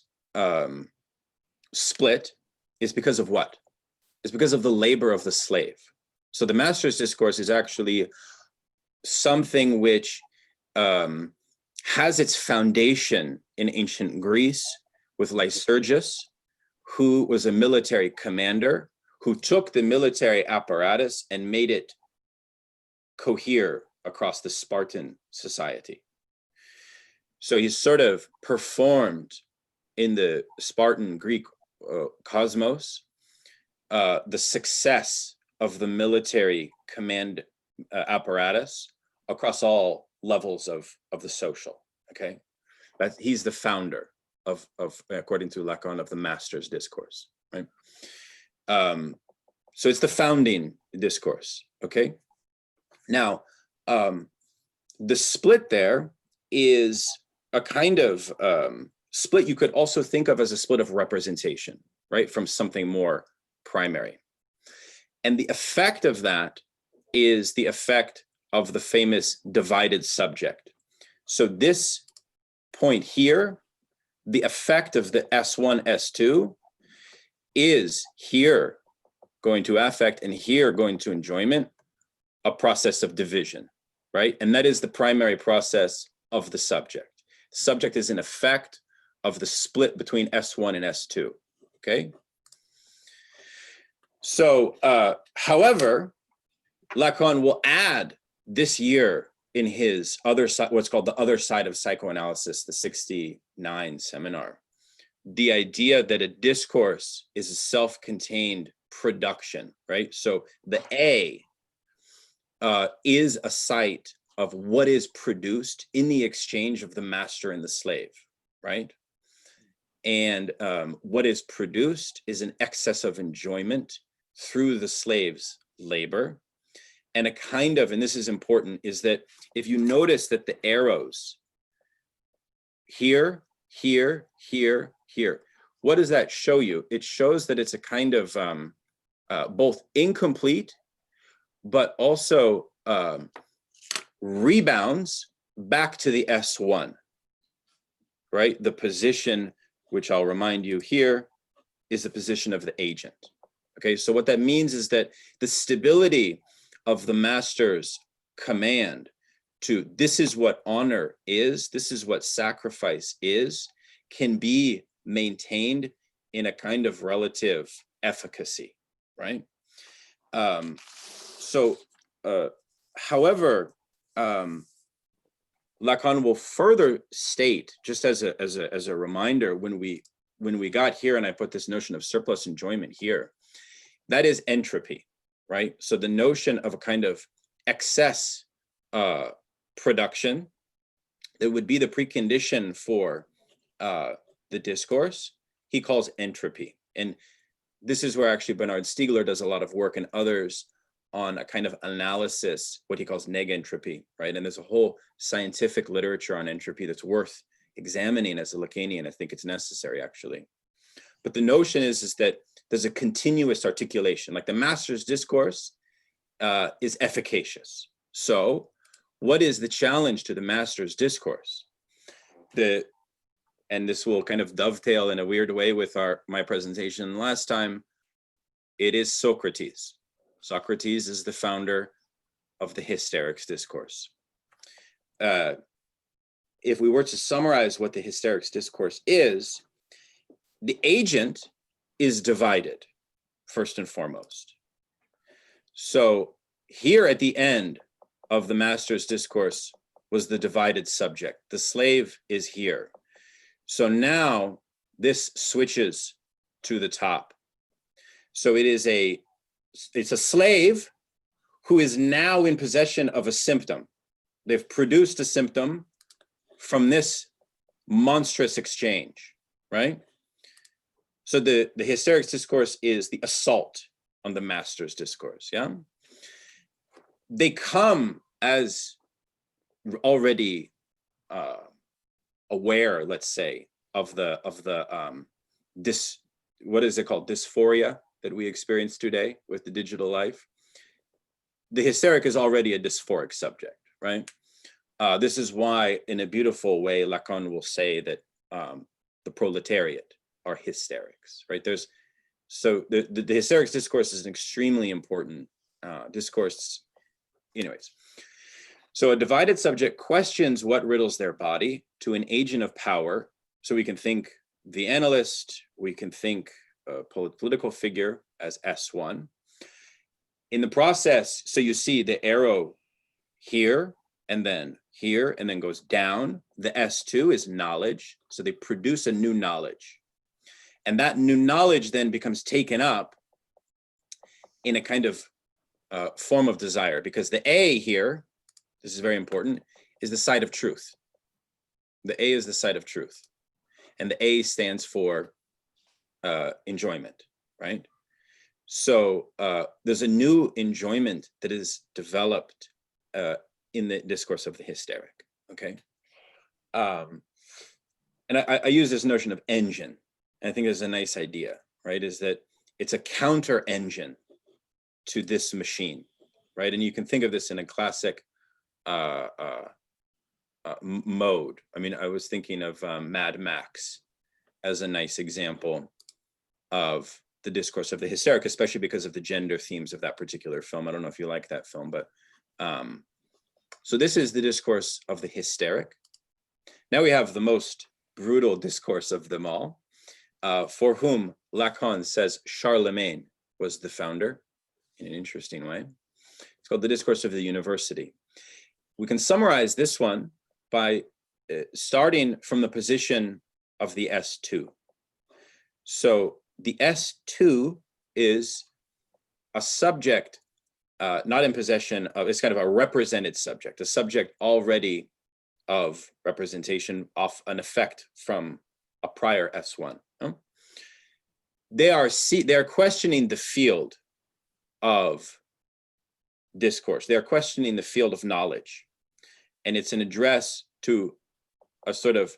split is because of what? It's because of the labor of the slave. So the master's discourse is actually something which has its foundation in ancient Greece with Lycurgus, who was a military commander who took the military apparatus and made it cohere across the Spartan society. So he sort of performed in the Spartan Greek cosmos the success of the military command apparatus across all levels of the social, okay? But he's the founder of according to Lacan, of the master's discourse, right? So it's the founding discourse, okay? Now, the split there is a kind of split you could also think of as a split of representation, right? From something more primary. And the effect of that is the effect of the famous divided subject. So this point here, the effect of the S1, S2 is here going to affect and here going to enjoyment, a process of division, right? And that is the primary process of the subject. Subject is an effect of the split between S1 and S2, okay? So, however, Lacan will add this year in his other side, what's called the other side of psychoanalysis, the 69 seminar, the idea that a discourse is a self-contained production, right? So the A is a site of what is produced in the exchange of the master and the slave, right? And what is produced is an excess of enjoyment through the slave's labor. And a kind of, and this is important, is that if you notice that the arrows here, here, here, here, what does that show you? It shows that it's a kind of both incomplete, but also rebounds back to the S1, right? The position, which I'll remind you here, is the position of the agent. Okay, so what that means is that the stability of the master's command to this is what honor is, this is what sacrifice is, can be maintained in a kind of relative efficacy, right? However, Lacan will further state, just as a reminder, when we got here, and I put this notion of surplus enjoyment here, that is entropy, right? So the notion of a kind of excess production that would be the precondition for the discourse, he calls entropy. And this is where actually Bernard Stiegler does a lot of work, and others, on a kind of analysis, what he calls negentropy, right? And there's a whole scientific literature on entropy that's worth examining as a Lacanian. I think it's necessary, actually. But the notion is that there's a continuous articulation, like the master's discourse is efficacious. So what is the challenge to the master's discourse? And this will kind of dovetail in a weird way with my presentation last time. It is Socrates. Socrates is the founder of the hysterics discourse. If we were to summarize what the hysterics discourse is, the agent is divided, first and foremost. So here at the end of the master's discourse was the divided subject. The slave is here. So now this switches to the top. So it's a slave who is now in possession of a symptom. They've produced a symptom from this monstrous exchange, right? So the hysterics discourse is the assault on the master's discourse, yeah? they come as already aware, let's say, of the what is it called, dysphoria that we experience today with the digital life. The hysteric is already a dysphoric subject, right? This is why, in a beautiful way, Lacan will say that the proletariat are hysterics, right? The hysterics discourse is an extremely important discourse. Anyways, so a divided subject questions what riddles their body to an agent of power. So we can think the analyst, we can think a political figure as S1. In the process, so you see the arrow here, and then here, and then goes down. The S2 is knowledge. So they produce a new knowledge. And that new knowledge then becomes taken up in a kind of form of desire, because the A here, this is very important, is the side of truth. The A is the side of truth. And the A stands for enjoyment, right? So there's a new enjoyment that is developed in the discourse of the hysteric, okay? And I use this notion of engine, and I think it's a nice idea, right? Is that it's a counter engine to this machine, right? And you can think of this in a classic mode. I mean, I was thinking of Mad Max as a nice example of the discourse of the hysteric, especially because of the gender themes of that particular film. I don't know if you like that film, but so this is the discourse of the hysteric. Now we have the most brutal discourse of them all, for whom Lacan says Charlemagne was the founder in an interesting way. It's called the discourse of the university. We can summarize this one by starting from the position of the S2. So the S2 is a subject not in possession of, it's kind of a represented subject, a subject already of representation of an effect from a prior S1. No? They are questioning the field of discourse. They are questioning the field of knowledge. And it's an address to a sort of,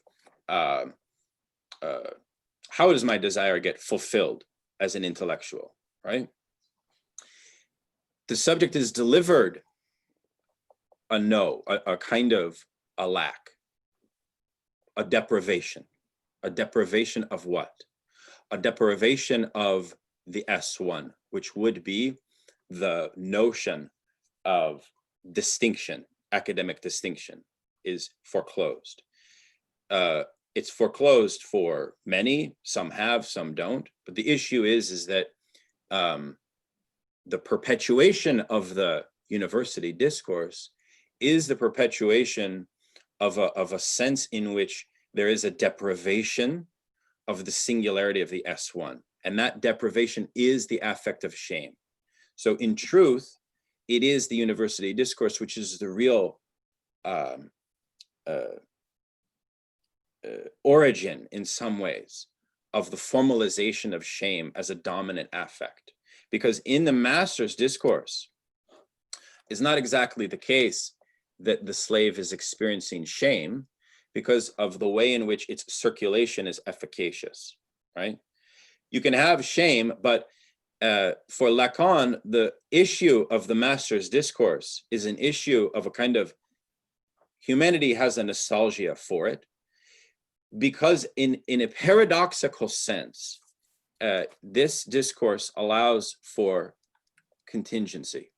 how does my desire get fulfilled as an intellectual, right? The subject is delivered a no, a kind of a lack, a deprivation of what? A deprivation of the S1, which would be the notion of distinction, academic distinction, is foreclosed. It's foreclosed for many, some have, some don't. But the issue is that the perpetuation of the university discourse is the perpetuation of a sense in which there is a deprivation of the singularity of the S1. And that deprivation is the affect of shame. So in truth, it is the university discourse, which is the real origin in some ways of the formalization of shame as a dominant affect. Because in the master's discourse, it's not exactly the case that the slave is experiencing shame because of the way in which its circulation is efficacious, right? You can have shame, but for Lacan, the issue of the master's discourse is an issue of a kind of, humanity has a nostalgia for it, because in a paradoxical sense, this discourse allows for contingency.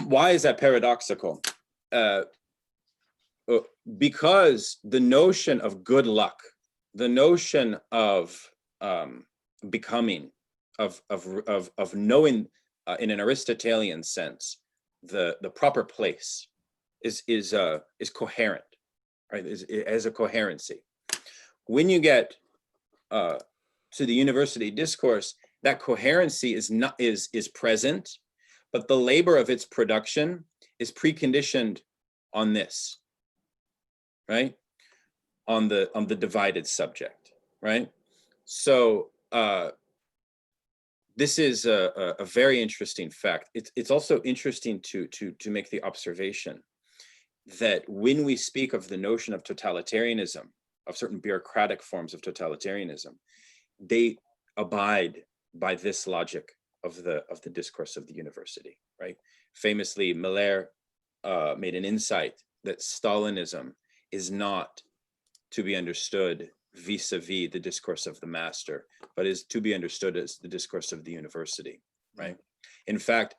Why is that paradoxical? Because the notion of good luck, the notion of becoming, of knowing in an Aristotelian sense, the proper place is coherent, right? It has a coherency. When you get to the university discourse, that coherency is present, but the labor of its production is preconditioned on this, right? On the divided subject, right? So this is a very interesting fact. It's also interesting to make the observation that when we speak of the notion of totalitarianism, of certain bureaucratic forms of totalitarianism, they abide by this logic of the discourse of the university, right? Famously, Miller made an insight that Stalinism is not to be understood vis-a-vis the discourse of the master, but is to be understood as the discourse of the university, right? In fact,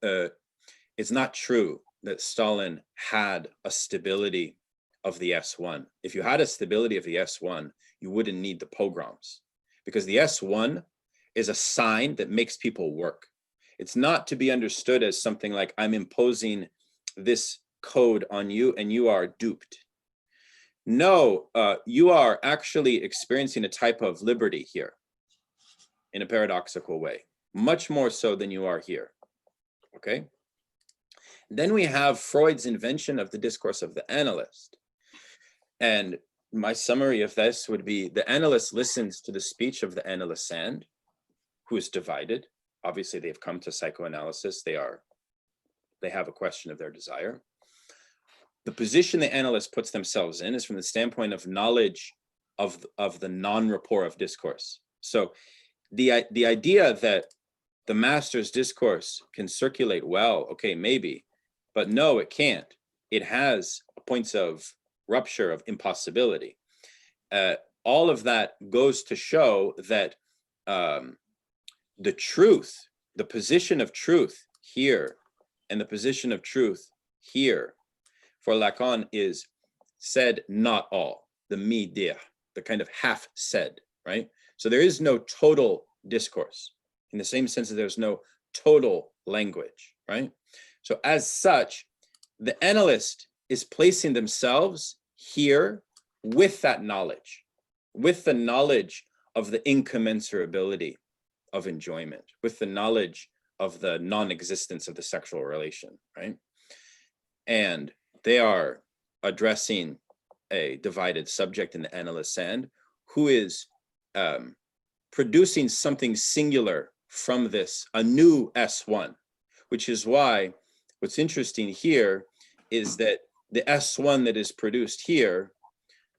it's not true that Stalin had a stability of the S1. If you had a stability of the S1, you wouldn't need the pogroms, because the S1 is a sign that makes people work. It's not to be understood as something like, I'm imposing this code on you and you are duped. No, you are actually experiencing a type of liberty here in a paradoxical way, much more so than you are here, okay? Then we have Freud's invention of the discourse of the analyst. And my summary of this would be, the analyst listens to the speech of the analysand, who is divided. Obviously, they've come to psychoanalysis. They have a question of their desire. The position the analyst puts themselves in is from the standpoint of knowledge of the non-rapport of discourse. So the idea that the master's discourse can circulate well, okay, maybe, but no, it can't. It has points of rupture, of impossibility. All of that goes to show that the truth, the position of truth here and the position of truth here for Lacan is said not all, the mi-dire, the kind of half said, right? So there is no total discourse in the same sense that there's no total language, right? So as such, the analyst is placing themselves here with that knowledge, with the knowledge of the incommensurability of enjoyment, with the knowledge of the non-existence of the sexual relation, right? And they are addressing a divided subject in the analysand who is producing something singular from this, a new S1, which is why what's interesting here is that the S1 that is produced here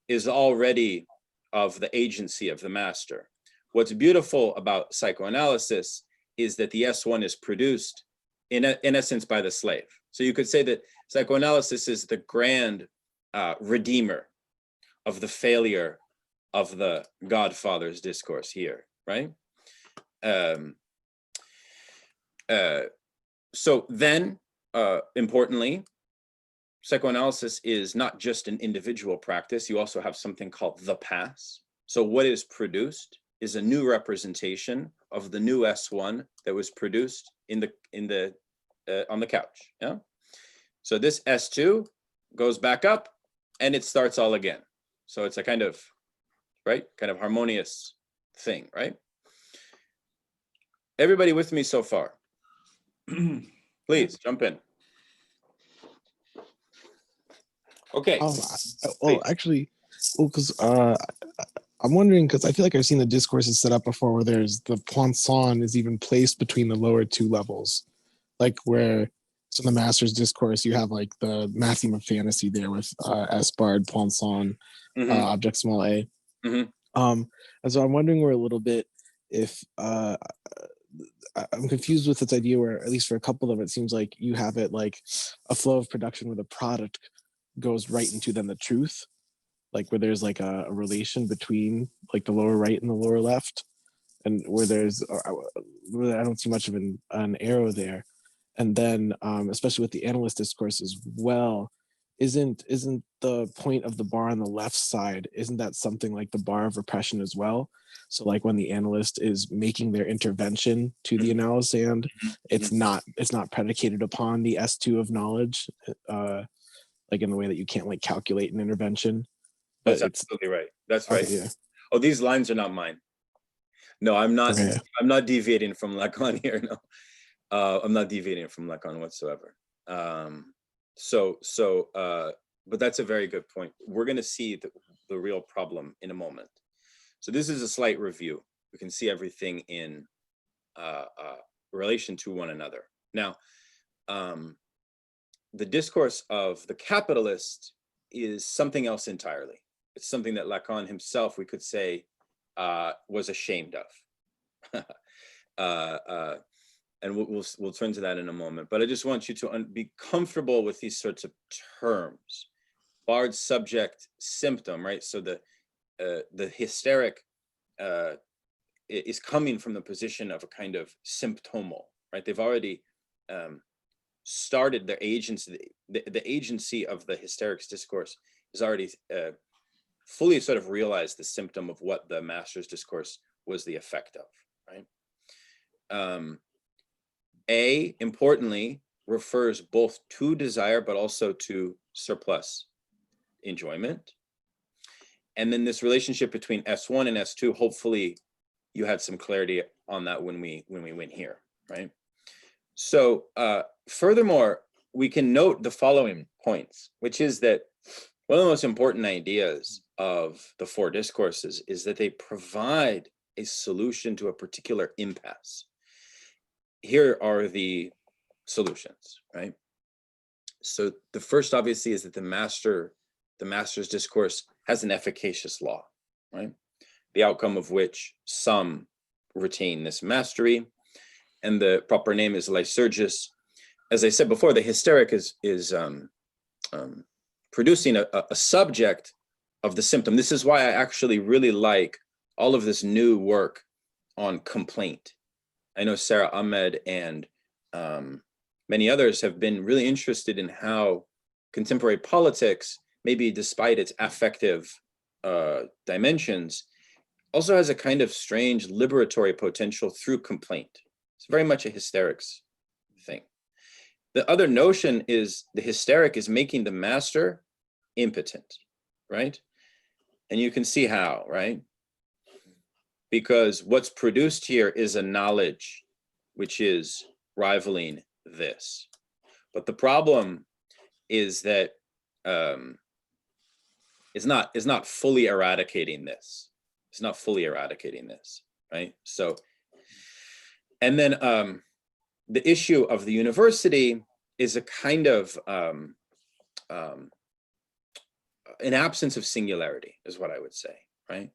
is already of the agency of the master. What's beautiful about psychoanalysis is that the S1 is produced in essence by the slave. So you could say that psychoanalysis is the grand redeemer of the failure of the Godfather's discourse here, right? So then, importantly, psychoanalysis is not just an individual practice. You also have something called the pass. So what is produced is a new representation of the new S1 that was produced on the couch. Yeah. So this S2 goes back up and it starts all again. So it's a kind of harmonious thing, right? Everybody with me so far? Please jump in. Okay. Actually, because I'm wondering, because I feel like I've seen the discourses set up before where there's the poinçon is even placed between the lower two levels, like where, so in the master's discourse, you have like the maximum of fantasy there with Espard, poinçon, object small a. And so I'm wondering where a little bit if I'm confused with this idea where, at least for a couple of it, seems like you have it like a flow of production where the product goes right into then the truth, like where there's like a relation between like the lower right and the lower left, and where there's I don't see much of an arrow there. And then especially with the analyst discourse as well, isn't the point of the bar on the left side, isn't that something like the bar of repression as well? So like when the analyst is making their intervention to the analysand, it's not predicated upon the S2 of knowledge, like in the way that you can't like calculate an intervention. That's absolutely right. That's right. Okay, yeah. Oh, these lines are not mine. No, I'm not. Okay. I'm not deviating from Lacan here. No, I'm not deviating from Lacan whatsoever. But that's a very good point. We're going to see the real problem in a moment. So this is a slight review. We can see everything in relation to one another. Now, the discourse of the capitalist is something else entirely. It's something that Lacan himself, we could say, was ashamed of. And we'll turn to that in a moment. But I just want you to be comfortable with these sorts of terms. Barred subject symptom, right? So the hysteric is coming from the position of a kind of symptomal, right? They've already started their agency. The agency of the hysterics discourse is already fully sort of realized the symptom of what the master's discourse was the effect of, right? A, importantly, refers both to desire, but also to surplus enjoyment. And then this relationship between S1 and S2, hopefully you had some clarity on that when we went here, right? So furthermore, we can note the following points, which is that one of the most important ideas of the four discourses is that they provide a solution to a particular impasse. Here are the solutions, right? So the first, obviously, is that the master's discourse has an efficacious law, right? The outcome of which some retain this mastery, and the proper name is lysergis. As I said before, the hysteric is producing a subject of the symptom. This is why I actually really like all of this new work on complaint. I know Sarah Ahmed and many others have been really interested in how contemporary politics, maybe despite its affective dimensions, also has a kind of strange liberatory potential through complaint. It's very much a hysterics thing. The other notion is the hysteric is making the master impotent, right? And you can see how, right? Because what's produced here is a knowledge which is rivaling this. But the problem is that is not fully eradicating this. It's not fully eradicating this, right? So, and then the issue of the university is a kind of an absence of singularity, is what I would say, right?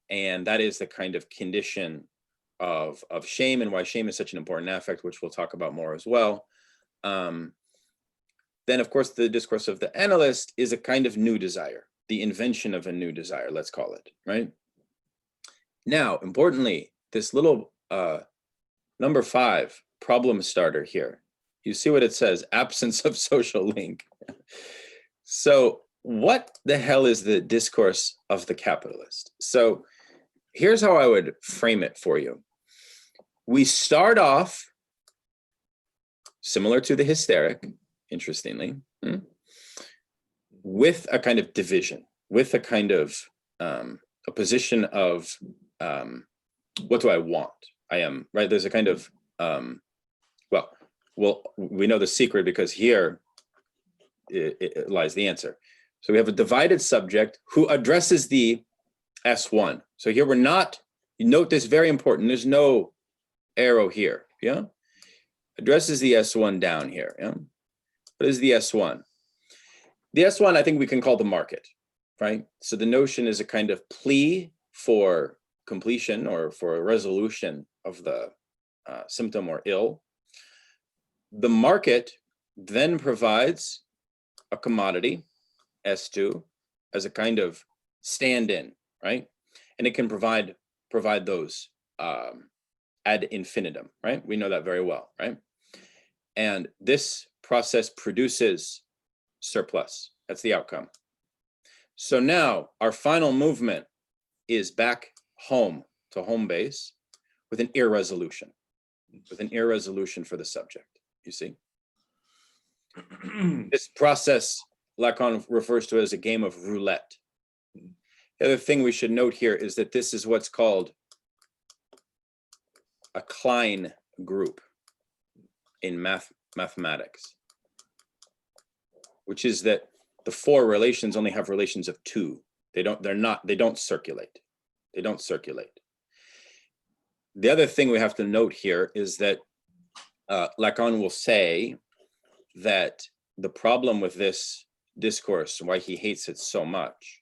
And that is the kind of condition of shame, and why shame is such an important affect, which we'll talk about more as well. Then, of course, the discourse of the analyst is a kind of new desire, the invention of a new desire, let's call it, right? Now, importantly, this little number 5 problem starter here, you see what it says, absence of social link. So what the hell is the discourse of the capitalist? So here's how I would frame it for you. We start off similar to the hysteric, interestingly, with a kind of division, with a kind of a position of what do I want? I am, right? There's a kind of, well, we know the secret because here it lies the answer. So we have a divided subject who addresses the S1. So here we're not, you note this, very important, there's no arrow here, yeah? Addresses the S1 down here, yeah? What is the S1? The S1, I think we can call the market, right? So the notion is a kind of plea for completion or for a resolution of the symptom or ill. The market then provides a commodity, S2, as a kind of stand-in, right? And it can provide those ad infinitum, right? We know that very well, right? And this process produces surplus. That's the outcome. So now our final movement is back home to home base with an irresolution for the subject, you see? This process Lacan refers to as a game of roulette. The other thing we should note here is that this is what's called a Klein group in mathematics, which is that the 4 relations only have relations of 2. They don't circulate. They don't circulate. the other thing we have to note here is that Lacan will say that the problem with this discourse, why he hates it so much,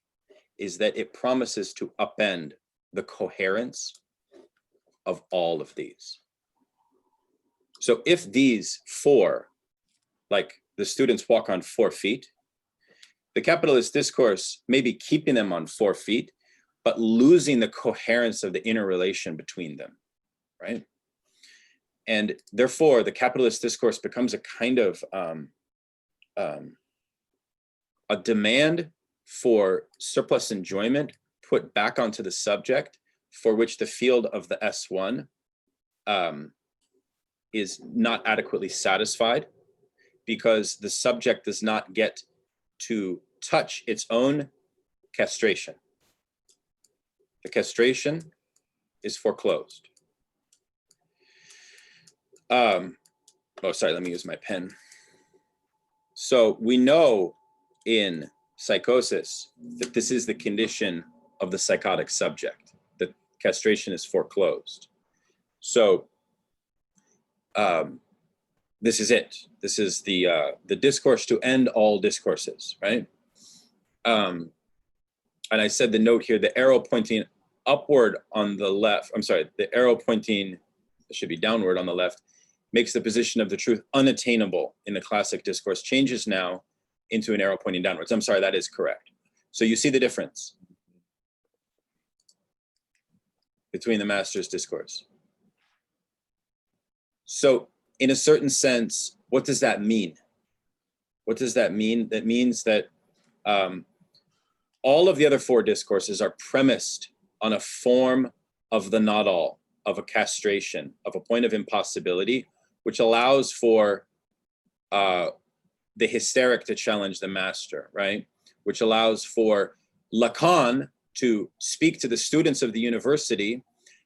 is that it promises to upend the coherence of all of these. So if these four, like the students walk on 4 feet, the capitalist discourse may be keeping them on 4 feet, but losing the coherence of the interrelation between them, right? And therefore, the capitalist discourse becomes a kind of a demand for surplus enjoyment put back onto the subject, for which the field of the S1 is not adequately satisfied, because the subject does not get to touch its own castration. The castration is foreclosed. Oh, sorry, let me use my pen. So we know in psychosis that this is the condition of the psychotic subject, that castration is foreclosed. So this is it. This is the discourse to end all discourses, right? And I said the note here, the arrow pointing upward on the left, I'm sorry, the arrow pointing, it should be downward on the left, makes the position of the truth unattainable in the classic discourse, changes now into an arrow pointing downwards. I'm sorry, that is correct. So you see the difference between the master's discourse. So in a certain sense, what does that mean? What does that mean? That means that all of the other 4 discourses are premised on a form of the not all, of a castration, of a point of impossibility, which allows for the hysteric to challenge the master, right? Which allows for Lacan to speak to the students of the university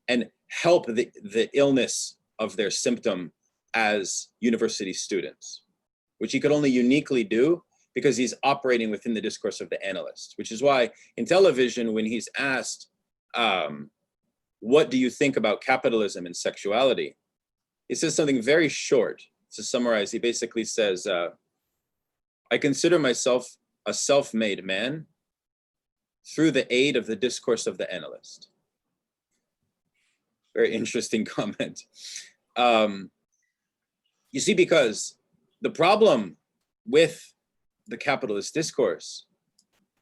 and help the illness of their symptom as university students, which he could only uniquely do because he's operating within the discourse of the analyst, which is why in television, when he's asked, what do you think about capitalism and sexuality? He says something very short. To summarize, he basically says, I consider myself a self-made man through the aid of the discourse of the analyst. Very interesting comment. You see, because the problem with the capitalist discourse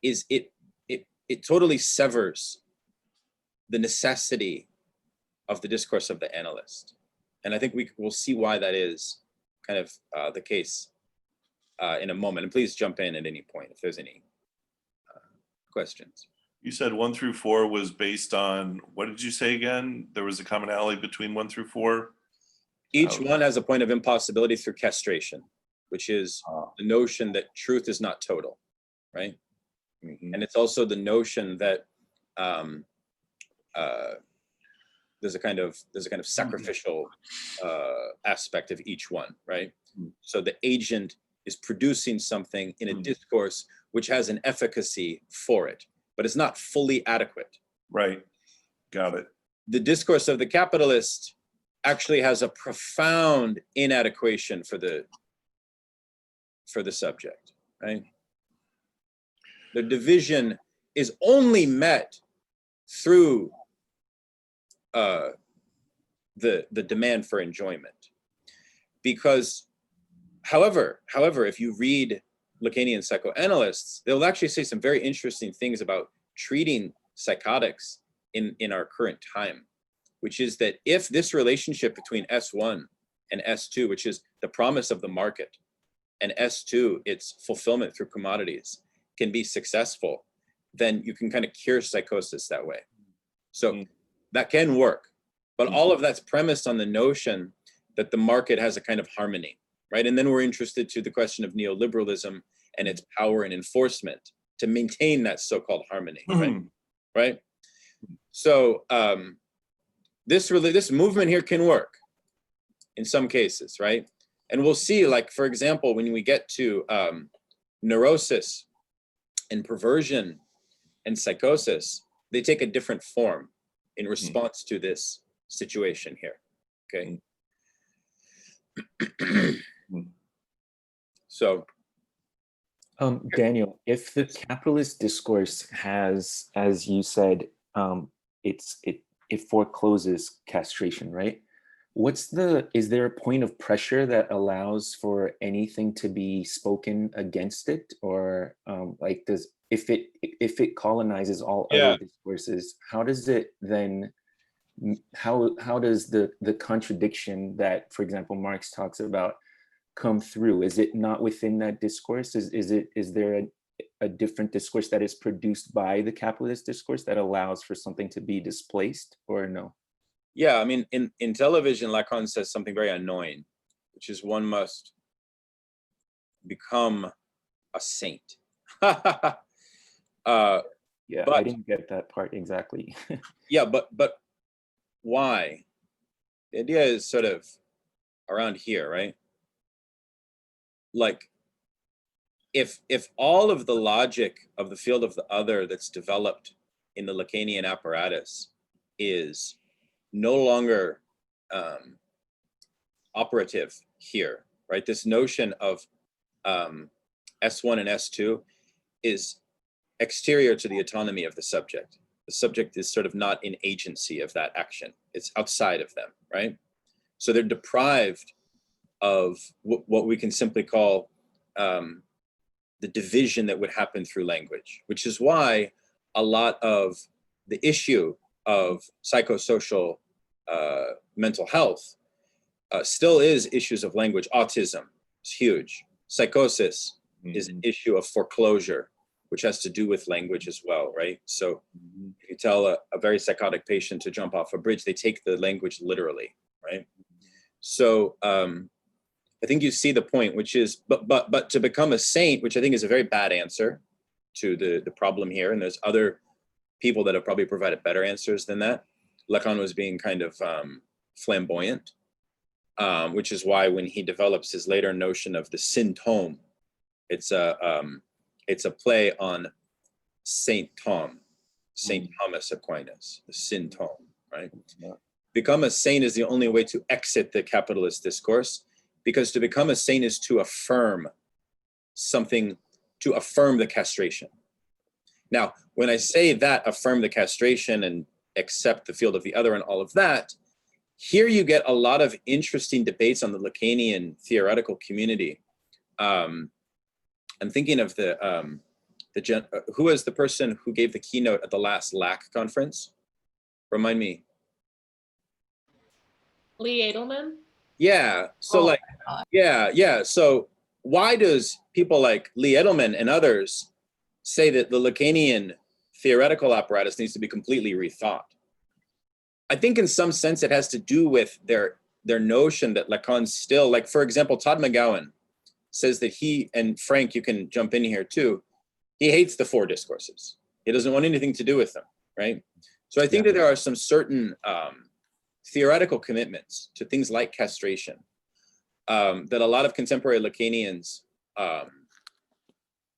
is it totally severs the necessity of the discourse of the analyst. And I think we'll see why that is kind of the case in a moment. And please jump in at any point if there's any questions. You said 1 through 4 was based on, what did you say again? There was a commonality between 1 through 4? Each one has a point of impossibility through castration, which is the notion that truth is not total, right? Mm-hmm. And it's also the notion that there's a kind of sacrificial aspect of each one, right? Mm-hmm. So the agent is producing something in a discourse which has an efficacy for it, but it's not fully adequate. Right, got it. The discourse of the capitalist actually has a profound inadequation for the subject, right? The division is only met through the demand for enjoyment. Because, however, if you read Lacanian psychoanalysts, they'll actually say some very interesting things about treating psychotics in our current time, which is that if this relationship between S1 and S2, which is the promise of the market, and S2, its fulfillment through commodities, can be successful, then you can kind of cure psychosis that way. So that can work, but all of that's premised on the notion that the market has a kind of harmony, right? And then we're interested to the question of neoliberalism and its power and enforcement to maintain that so-called harmony, right? So this movement here can work in some cases, right? And we'll see, like, for example, when we get to neurosis and perversion and psychosis, they take a different form in response to this situation here, okay? So, Daniel, if the capitalist discourse has, as you said, it forecloses castration, right? Is there a point of pressure that allows for anything to be spoken against it, or if it colonizes all other discourses, how does it then? How does the contradiction that, for example, Marx talks about come through? Is it not within that discourse? Is there a different discourse that is produced by the capitalist discourse that allows for something to be displaced, or no? yeah, I mean, in television, Lacan says something very annoying, which is one must become a saint. Yeah, but, I didn't get that part exactly. yeah, but why? The idea is sort of around here, right? Like, if all of the logic of the field of the other that's developed in the Lacanian apparatus is no longer operative here, right? This notion of S1 and S2 is exterior to the autonomy of the subject. The subject is sort of not in agency of that action. It's outside of them, right? So they're deprived of what we can simply call the division that would happen through language, which is why a lot of the issue of psychosocial mental health still is issues of language. Autism is huge. Psychosis is an issue of foreclosure, which has to do with language as well, right? So if you tell a very psychotic patient to jump off a bridge, they take the language literally, right? So I think you see the point, which is, but to become a saint, which I think is a very bad answer to the problem here, and there's other people that have probably provided better answers than that. Lacan was being kind of flamboyant, which is why when he develops his later notion of the syntome, it's a play on Saint Tom, Saint Thomas Aquinas, the syntome, right? Yeah. Become a saint is the only way to exit the capitalist discourse, because to become a saint is to affirm something, to affirm the castration. Now, when I say that, affirm the castration and accept the field of the other and all of that, here you get a lot of interesting debates on the Lacanian theoretical community. I'm thinking of who was the person who gave the keynote at the last LAC conference? Remind me. Lee Edelman? Yeah, so yeah. So why does people like Lee Edelman and others say that the Lacanian theoretical apparatus needs to be completely rethought? I think in some sense it has to do with their notion that Lacan still, like for example, Todd McGowan says that he, and Frank, you can jump in here too, he hates the four discourses. He doesn't want anything to do with them, right? So I think that there are some certain theoretical commitments to things like castration that a lot of contemporary Lacanians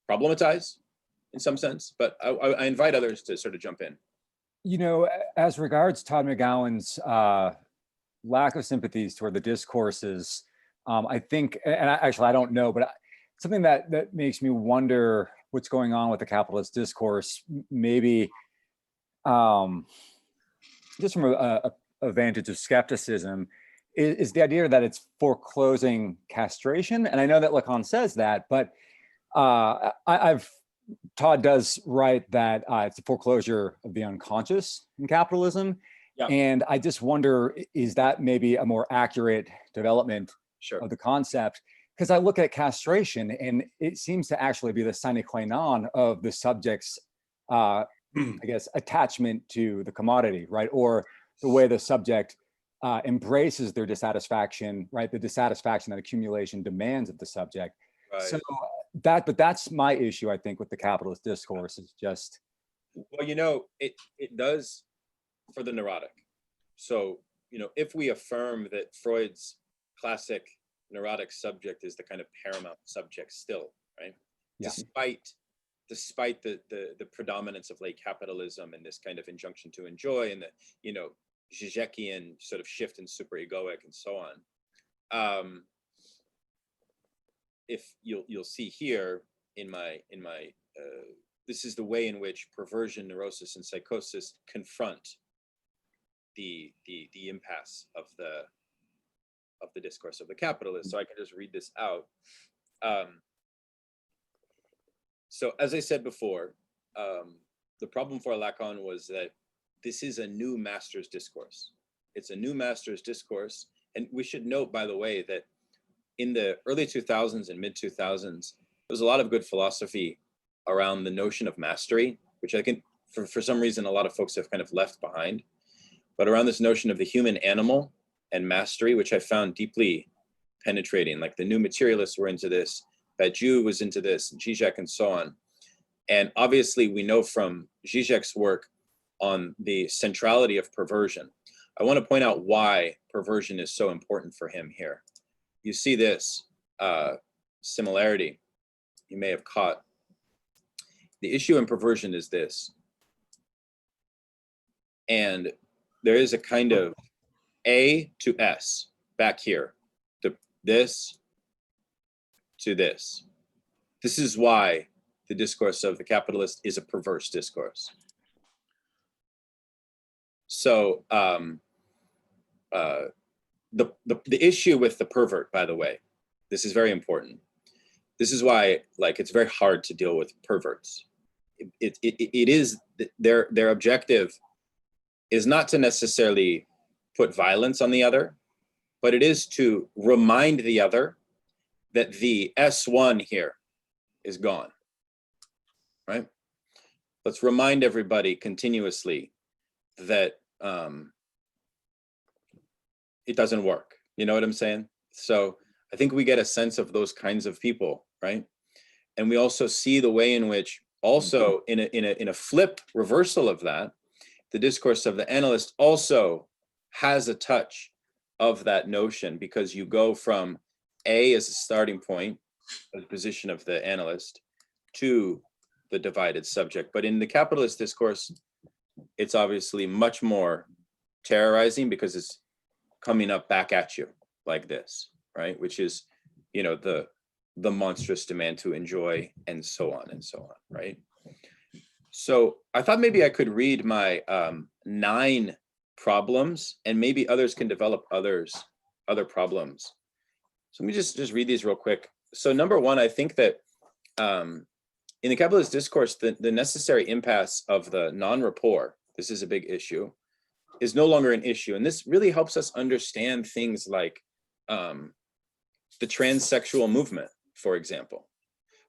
problematize in some sense, but I invite others to sort of jump in. You know, as regards Todd McGowan's lack of sympathies toward the discourses, I think, and I don't know, but something that makes me wonder what's going on with the capitalist discourse, maybe just from a vantage of skepticism, is the idea that it's foreclosing castration. And I know that Lacan says that, but Todd does write that it's a foreclosure of the unconscious in capitalism. Yeah. And I just wonder, is that maybe a more accurate development of the concept? Because I look at castration and it seems to actually be the sine qua non of the subject's, I guess, attachment to the commodity, right? Or the way the subject embraces their dissatisfaction, right? The dissatisfaction that accumulation demands of the subject. Right. So but that's my issue, I think, with the capitalist discourse is just. Well, you know, it does for the neurotic. So, you know, if we affirm that Freud's classic neurotic subject is the kind of paramount subject still, right? Yeah. Despite the predominance of late capitalism and this kind of injunction to enjoy, and the, you know, Žižekian sort of shift in superegoic and so on. If you'll see here in my this is the way in which perversion, neurosis, and psychosis confront the impasse of the discourse of the capitalist. So I can just read this out. So as I said before, the problem for Lacan was that this is a new master's discourse. It's a new master's discourse. And we should note, by the way, that in the early 2000s and mid 2000s, there was a lot of good philosophy around the notion of mastery, which I think for some reason, a lot of folks have kind of left behind, but around this notion of the human animal and mastery, which I found deeply penetrating. Like the new materialists were into this, Badiou was into this, and Zizek and so on. And obviously we know from Zizek's work on the centrality of perversion. I want to point out why perversion is so important for him here. You see this similarity you may have caught. The issue in perversion is this. And there is a kind of A to S back here, this to this. This is why the discourse of the capitalist is a perverse discourse. So the issue with the pervert, by the way, this is very important. This is why, like, it's very hard to deal with perverts. It is their objective is not to necessarily put violence on the other, but it is to remind the other that the S1 here is gone, right? Let's remind everybody continuously that it doesn't work. You know what I'm saying? So I think we get a sense of those kinds of people, right? And we also see the way in which also in a flip reversal of that, the discourse of the analyst also has a touch of that notion, because you go from A as a starting point, the position of the analyst, to the divided subject. But in the capitalist discourse, it's obviously much more terrorizing because it's coming up back at you like this, right? Which is, you know, the monstrous demand to enjoy and so on, right? So I thought maybe I could read my 9 problems, and maybe others can develop other problems. So let me just read these real quick. So number 1, I think that in the capitalist discourse, the necessary impasse of the non-rapport, this is a big issue, is no longer an issue. And this really helps us understand things like the transsexual movement, for example.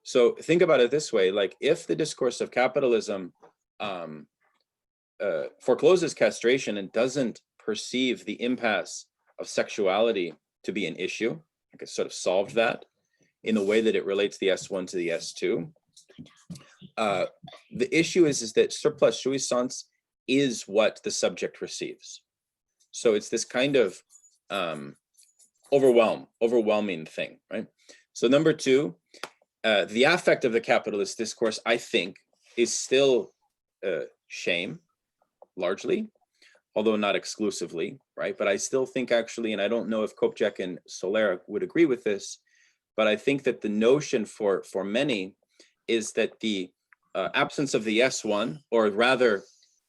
So think about it this way, like if the discourse of capitalism forecloses castration and doesn't perceive the impasse of sexuality to be an issue, like it sort of solved that in the way that it relates the S1 to the S2. The issue is that surplus jouissance is what the subject receives. So it's this kind of overwhelming thing, right? So number 2, the affect of the capitalist discourse, I think, is still shame, largely, although not exclusively, right? But I still think actually, and I don't know if Kopjek and Solera would agree with this, but I think that the notion for many is that the absence of the S1, or rather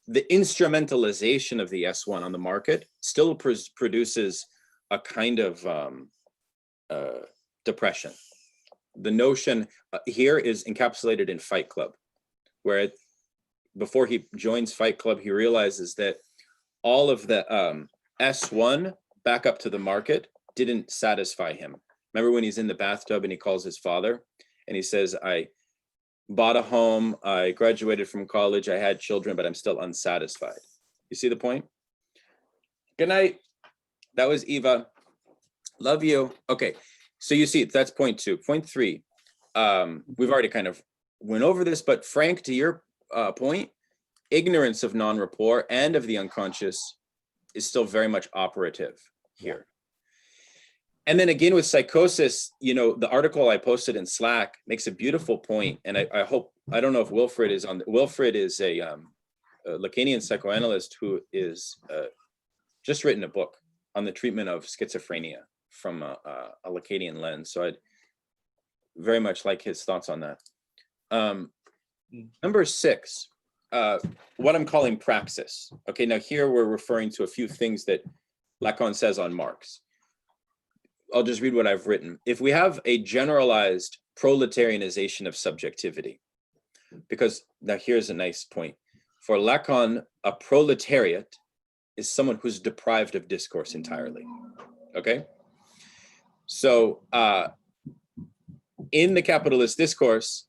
the instrumentalization of the S1 on the market, still produces a kind of depression. The notion here is encapsulated in Fight Club, where before he joins Fight Club, he realizes that all of the S1 back up to the market didn't satisfy him. Remember when he's in the bathtub and he calls his father and he says, I bought a home, I graduated from college, I had children, but I'm still unsatisfied. You see the point? Good night. That was Eva. Love you. Okay. So you see, that's point 2. Point 3, we've already kind of went over this, but Frank, to your point, ignorance of non-rapport and of the unconscious is still very much operative here. And then again with psychosis, you know, the article I posted in Slack makes a beautiful point, and I hope, I don't know if Wilfred is on. Wilfred is a Lacanian psychoanalyst who is just written a book on the treatment of schizophrenia from a Lacanian lens. So I'd very much like his thoughts on that. Number 6, what I'm calling praxis. Okay, now here we're referring to a few things that Lacan says on Marx. I'll just read what I've written. If we have a generalized proletarianization of subjectivity, because now here's a nice point. For Lacan, a proletariat is someone who's deprived of discourse entirely, okay? So in the capitalist discourse,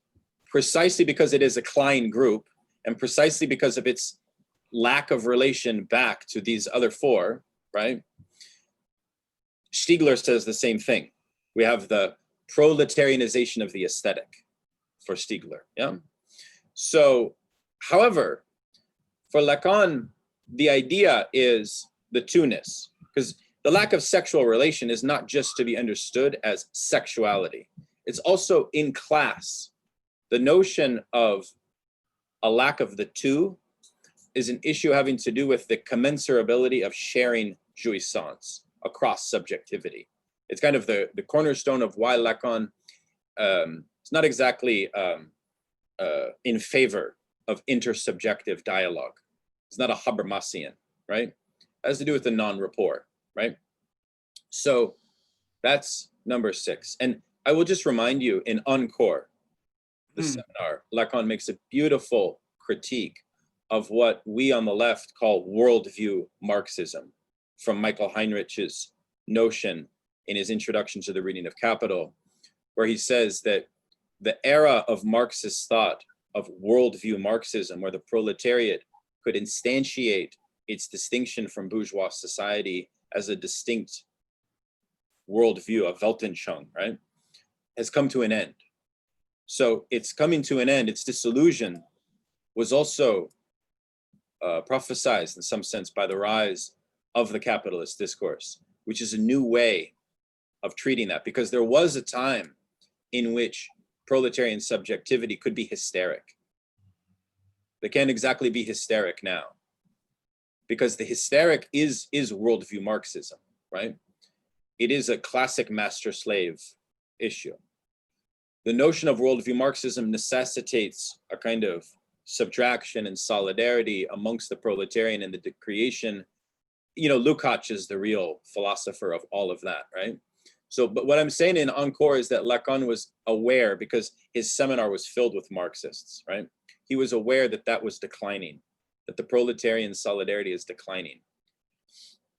precisely because it is a Klein group, and precisely because of its lack of relation back to these other 4, right? Stiegler says the same thing. We have the proletarianization of the aesthetic for Stiegler, yeah? So, however, for Lacan, the idea is the two-ness, because the lack of sexual relation is not just to be understood as sexuality. It's also in class. The notion of a lack of the two is an issue having to do with the commensurability of sharing jouissance across subjectivity. It's kind of the cornerstone of why Lacan is not exactly in favor of intersubjective dialogue. It's not a Habermasian, right? It has to do with the non-rapport, right? So that's number 6. And I will just remind you, in Encore, the seminar, Lacan makes a beautiful critique of what we on the left call worldview Marxism, from Michael Heinrich's notion in his introduction to the reading of Capital, where he says that the era of Marxist thought, of worldview Marxism, where the proletariat could instantiate its distinction from bourgeois society as a distinct worldview, a Weltanschauung, right, has come to an end. So it's coming to an end. Its dissolution was also prophesized in some sense by the rise of the capitalist discourse, which is a new way of treating that, because there was a time in which proletarian subjectivity could be hysteric. They can't exactly be hysteric now, because the hysteric is worldview Marxism, right? It is a classic master-slave issue. The notion of worldview Marxism necessitates a kind of subtraction and solidarity amongst the proletarian and the creation. You know, Lukács is the real philosopher of all of that, right? So, but what I'm saying in Encore is that Lacan was aware, because his seminar was filled with Marxists, right? He was aware that that was declining, that the proletarian solidarity is declining.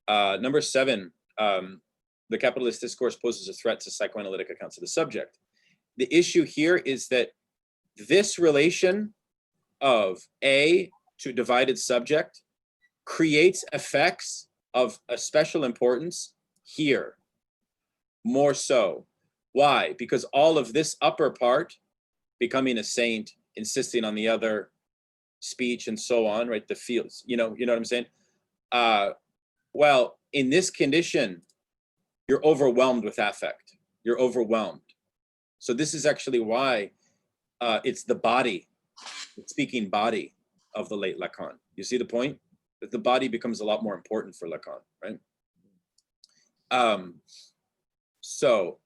Number 7, the capitalist discourse poses a threat to psychoanalytic accounts of the subject. The issue here is that this relation of A to divided subject creates effects of a special importance here, more so. Why? Because all of this upper part, becoming a saint, insisting on the other, speech and so on, right? The fields, you know what I'm saying? Well, in this condition, you're overwhelmed with affect. You're overwhelmed. So this is actually why it's the body, the speaking body of the late Lacan. You see the point? That the body becomes a lot more important for Lacan, right? So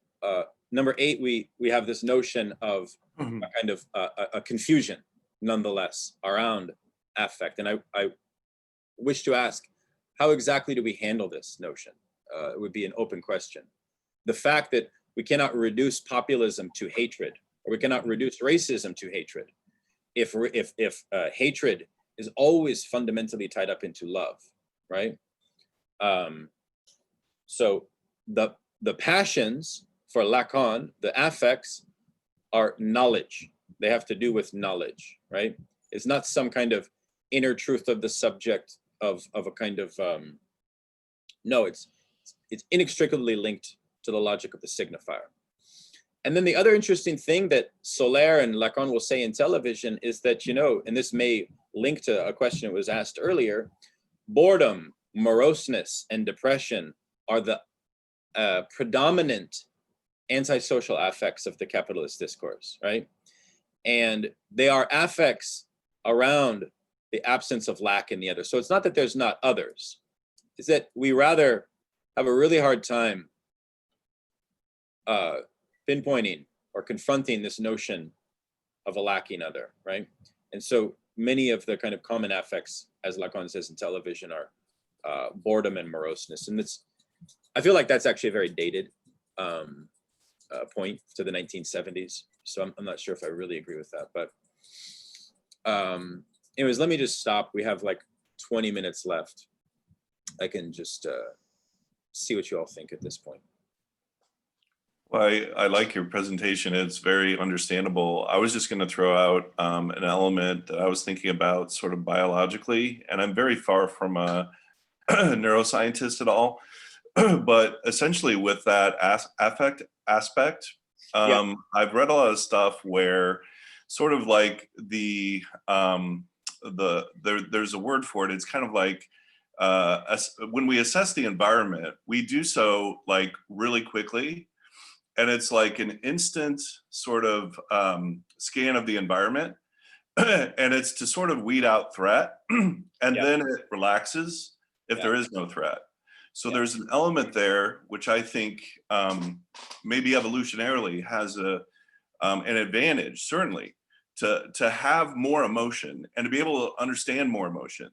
number 8, we have this notion of a kind of a confusion, nonetheless, around affect. And I wish to ask, how exactly do we handle this notion? It would be an open question. The fact that we cannot reduce populism to hatred, or we cannot reduce racism to hatred, if hatred is always fundamentally tied up into love, right? So the passions for Lacan, the affects, are knowledge. They have to do with knowledge, right? It's not some kind of inner truth of the subject of a kind of, no, it's inextricably linked to the logic of the signifier. And then the other interesting thing that Soler and Lacan will say in television is that, and this may link to a question that was asked earlier, boredom, moroseness, and depression are the predominant antisocial affects of the capitalist discourse, right? And they are affects around the absence of lack in the other. So it's not that there's not others. is that we rather have a really hard time pinpointing or confronting this notion of a lacking other, right? And so many of the kind of common affects, as Lacan says in television, are boredom and moroseness. And I feel like that's actually a very dated point to the 1970s. So I'm not sure if I really agree with that. But anyways, let me just stop. We have like 20 minutes left. I can just see what you all think at this point. Well, I like your presentation. It's very understandable. I was just going to throw out an element that I was thinking about sort of biologically, and I'm very far from a neuroscientist at all, but essentially with that affect aspect, I've read a lot of stuff where sort of like there's a word for it. It's kind of like when we assess the environment, we do so like really quickly. And it's like an instant sort of scan of the environment. And it's to sort of weed out threat. And then it relaxes if there is no threat. So there's an element there, which I think maybe evolutionarily has an advantage, certainly, to have more emotion and to be able to understand more emotion.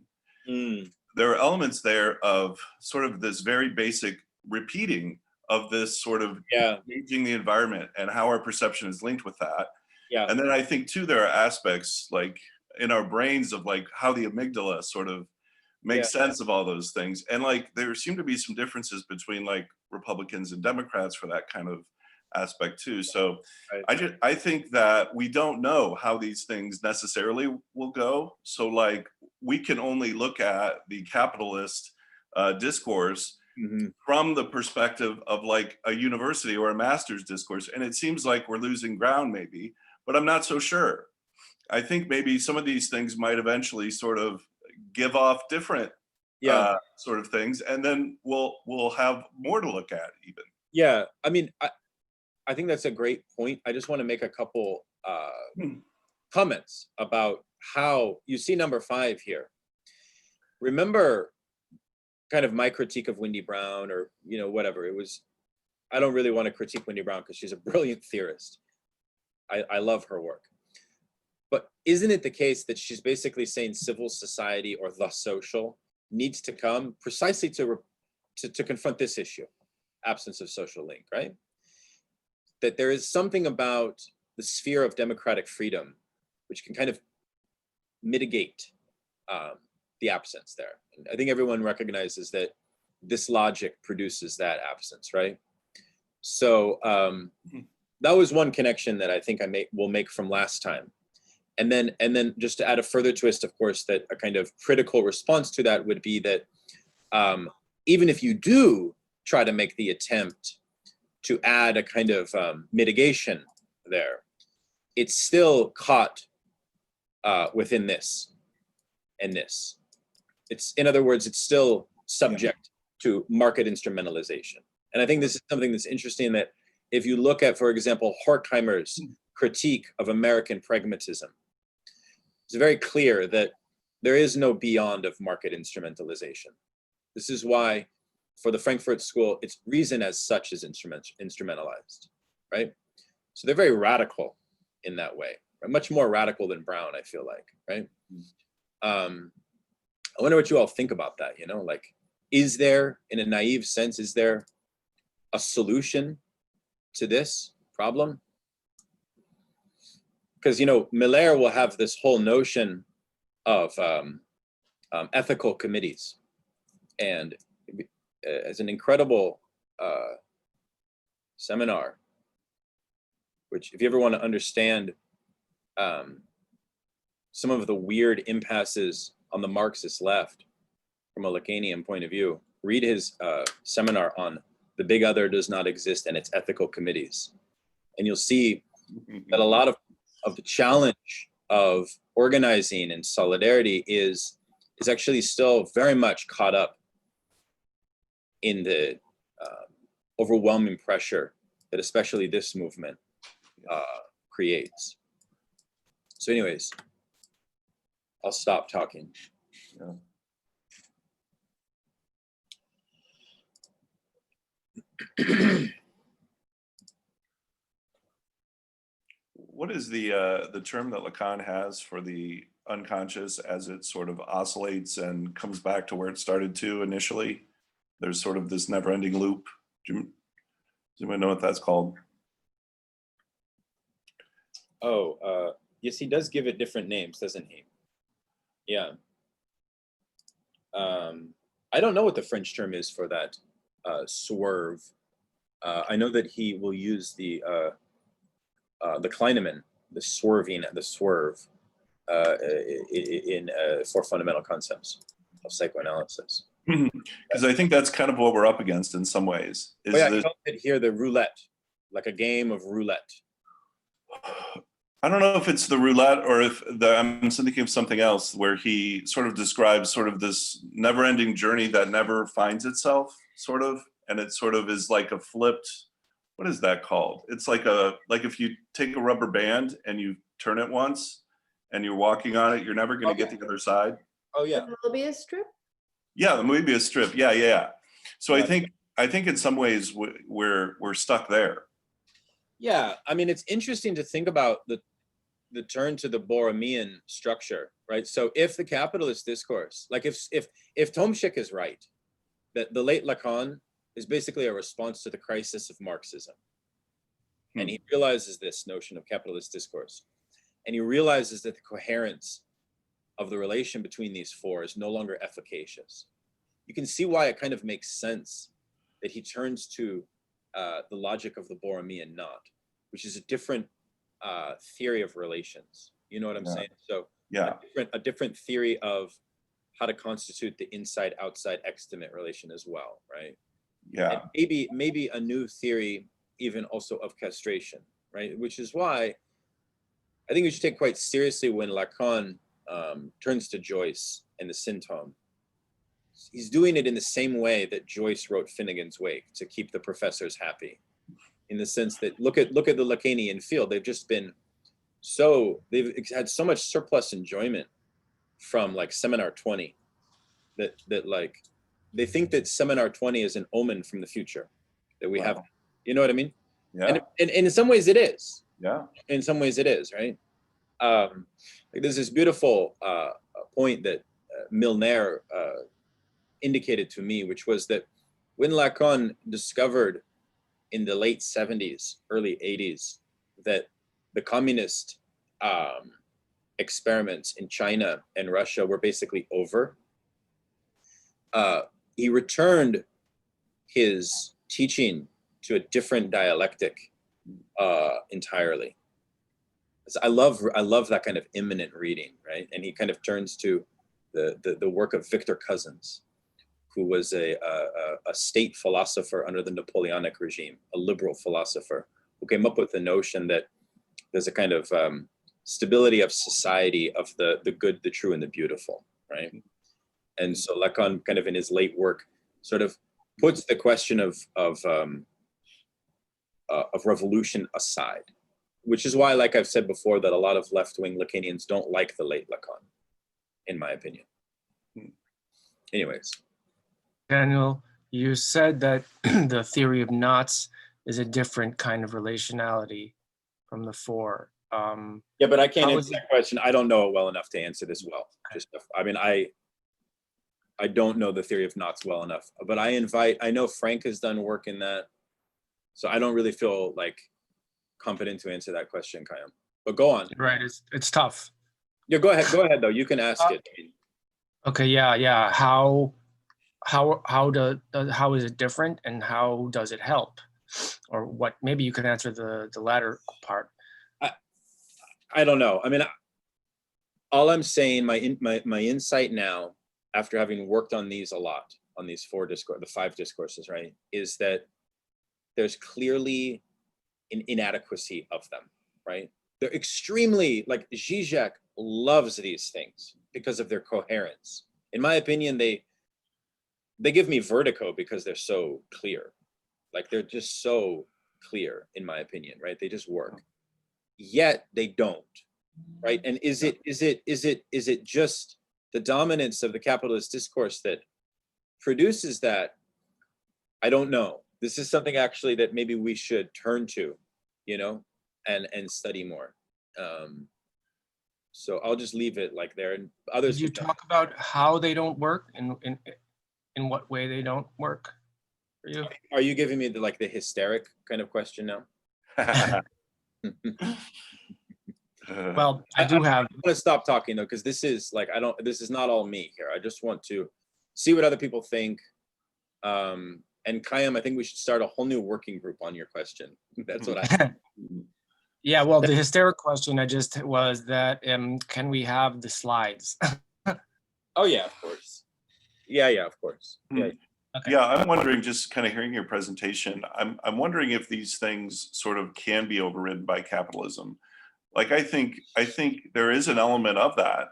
There are elements there of sort of this very basic repeating of this sort of gauging the environment and how our perception is linked with that. And then I think too, there are aspects like in our brains of like how the amygdala sort of makes sense of all those things. And like, there seem to be some differences between like Republicans and Democrats for that kind of aspect too. So I think that we don't know how these things necessarily will go. So like, we can only look at the capitalist discourse from the perspective of like a university or a master's discourse. And it seems like we're losing ground maybe, but I'm not so sure. I think maybe some of these things might eventually sort of give off different sort of things. And then we'll have more to look at even. Yeah, I mean, I think that's a great point. I just want to make a couple comments about how you see number 5 here. Remember kind of my critique of Wendy Brown, or, you know, whatever it was. I don't really want to critique Wendy Brown because she's a brilliant theorist. I love her work. But isn't it the case that she's basically saying civil society or the social needs to come precisely to confront this issue, absence of social link, right? That there is something about the sphere of democratic freedom which can kind of mitigate the absence there. And I think everyone recognizes that this logic produces that absence, right? So that was one connection that I think will make from last time. And then just to add a further twist, of course, that a kind of critical response to that would be that even if you do try to make the attempt to add a kind of mitigation there, it's still caught within this and this. It's, in other words, it's still subject to market instrumentalization. And I think this is something that's interesting, that if you look at, for example, Horkheimer's critique of American pragmatism, it's very clear that there is no beyond of market instrumentalization. This is why, for the Frankfurt School, its reason as such is instrumentalized, right? So they're very radical in that way, right? Much more radical than Brown, I feel like, right? I wonder what you all think about that, you know, like, is there, in a naive sense, is there a solution to this problem? Because, you know, Miller will have this whole notion of ethical committees, and as an incredible seminar, which, if you ever want to understand some of the weird impasses on the Marxist left from a Lacanian point of view, read his seminar on The Big Other Does Not Exist and Its Ethical Committees. And you'll see that a lot of the challenge of organizing and solidarity is actually still very much caught up in the overwhelming pressure that especially this movement creates. So anyways, I'll stop talking. What is the term that Lacan has for the unconscious as it sort of oscillates and comes back to where it started to initially? There's sort of this never-ending loop. Does anyone know what that's called? Oh, yes, he does give it different names, doesn't he? Yeah. I don't know what the French term is for that swerve. I know that he will use the Kleineman, the swerving, the swerve, for fundamental concepts of psychoanalysis. Because I think that's kind of what we're up against in some ways. Is oh, yeah, he calls it here the roulette, like a game of roulette. I don't know if it's the roulette or if I'm thinking of something else where he sort of describes sort of this never-ending journey that never finds itself, sort of, and it sort of is like a flipped. What is that called? It's like if you take a rubber band and you turn it once, and you're walking on it, you're never going to get the other side. Oh yeah. The Mobius strip. Yeah, the Mobius strip. Yeah. So I think in some ways we're stuck there. Yeah, I mean, it's interesting to think about the turn to the Borromean structure, right? So if the capitalist discourse, like if Tomsik is right, that the late Lacan is basically a response to the crisis of Marxism. And he realizes this notion of capitalist discourse. And he realizes that the coherence of the relation between these four is no longer efficacious. You can see why it kind of makes sense that he turns to the logic of the Borromean knot, which is a different theory of relations. You know what I'm saying? So yeah, a different theory of how to constitute the inside-outside extimate relation as well, right? Yeah. And maybe a new theory even also of castration, right? Which is why I think we should take quite seriously when Lacan turns to Joyce in the Symptom. He's doing it in the same way that Joyce wrote Finnegan's Wake to keep the professors happy, in the sense that look at the Lacanian field. They've had so much surplus enjoyment from like Seminar 20 that like they think that Seminar 20 is an omen from the future that we have. You know what I mean? Yeah. And in some ways it is. Yeah. In some ways it is, right? Like there's this beautiful point that Milner indicated to me, which was that when Lacan discovered in the late 70s, early 80s, that the communist experiments in China and Russia were basically over, he returned his teaching to a different dialectic entirely. So I love that kind of immanent reading, right? And he kind of turns to the work of Victor Cousins, who was a state philosopher under the Napoleonic regime, a liberal philosopher, who came up with the notion that there's a kind of stability of society of the good, the true, and the beautiful, right? And so Lacan, kind of in his late work, sort of puts the question of revolution aside, which is why, like I've said before, that a lot of left-wing Lacanians don't like the late Lacan, in my opinion. Anyways. Daniel, you said that the theory of knots is a different kind of relationality from the four. Yeah, but I can't answer that question. I don't know it well enough to answer this well. I mean, I don't know the theory of knots well enough, but I know Frank has done work in that. So I don't really feel like competent to answer that question, Kayam. But go on. Right, it's tough. Yeah, go ahead though. You can ask it. Okay, yeah. How is it different, and how does it help? Or what? Maybe you can answer the latter part. I don't know. I mean, all I'm saying, my insight now, after having worked on these a lot, on these the 5 discourses, right, is that there's clearly an inadequacy of them, right? They're extremely, like Zizek loves these things because of their coherence. In my opinion, they give me vertigo because they're so clear. Like they're just so clear, in my opinion, right? They just work. Yet they don't, right? And is it just the dominance of the capitalist discourse that produces that? I don't know. this is something actually that maybe we should turn to, you know, and study more. So I'll just leave it like there, and others. Did you talk about how they don't work and in what way they don't work for you? Are you giving me the hysteric kind of question now? Well, I do have. I'm gonna stop talking though, because this is like, this is not all me here. I just want to see what other people think. And Kayam, I think we should start a whole new working group on your question. That's what I. Yeah, well, the hysteric question I just was that, can we have the slides? Oh yeah, of course. Yeah, of course. Yeah. Okay. Yeah, I'm wondering, just kind of hearing your presentation, I'm wondering if these things sort of can be overridden by capitalism. Like, I think there is an element of that,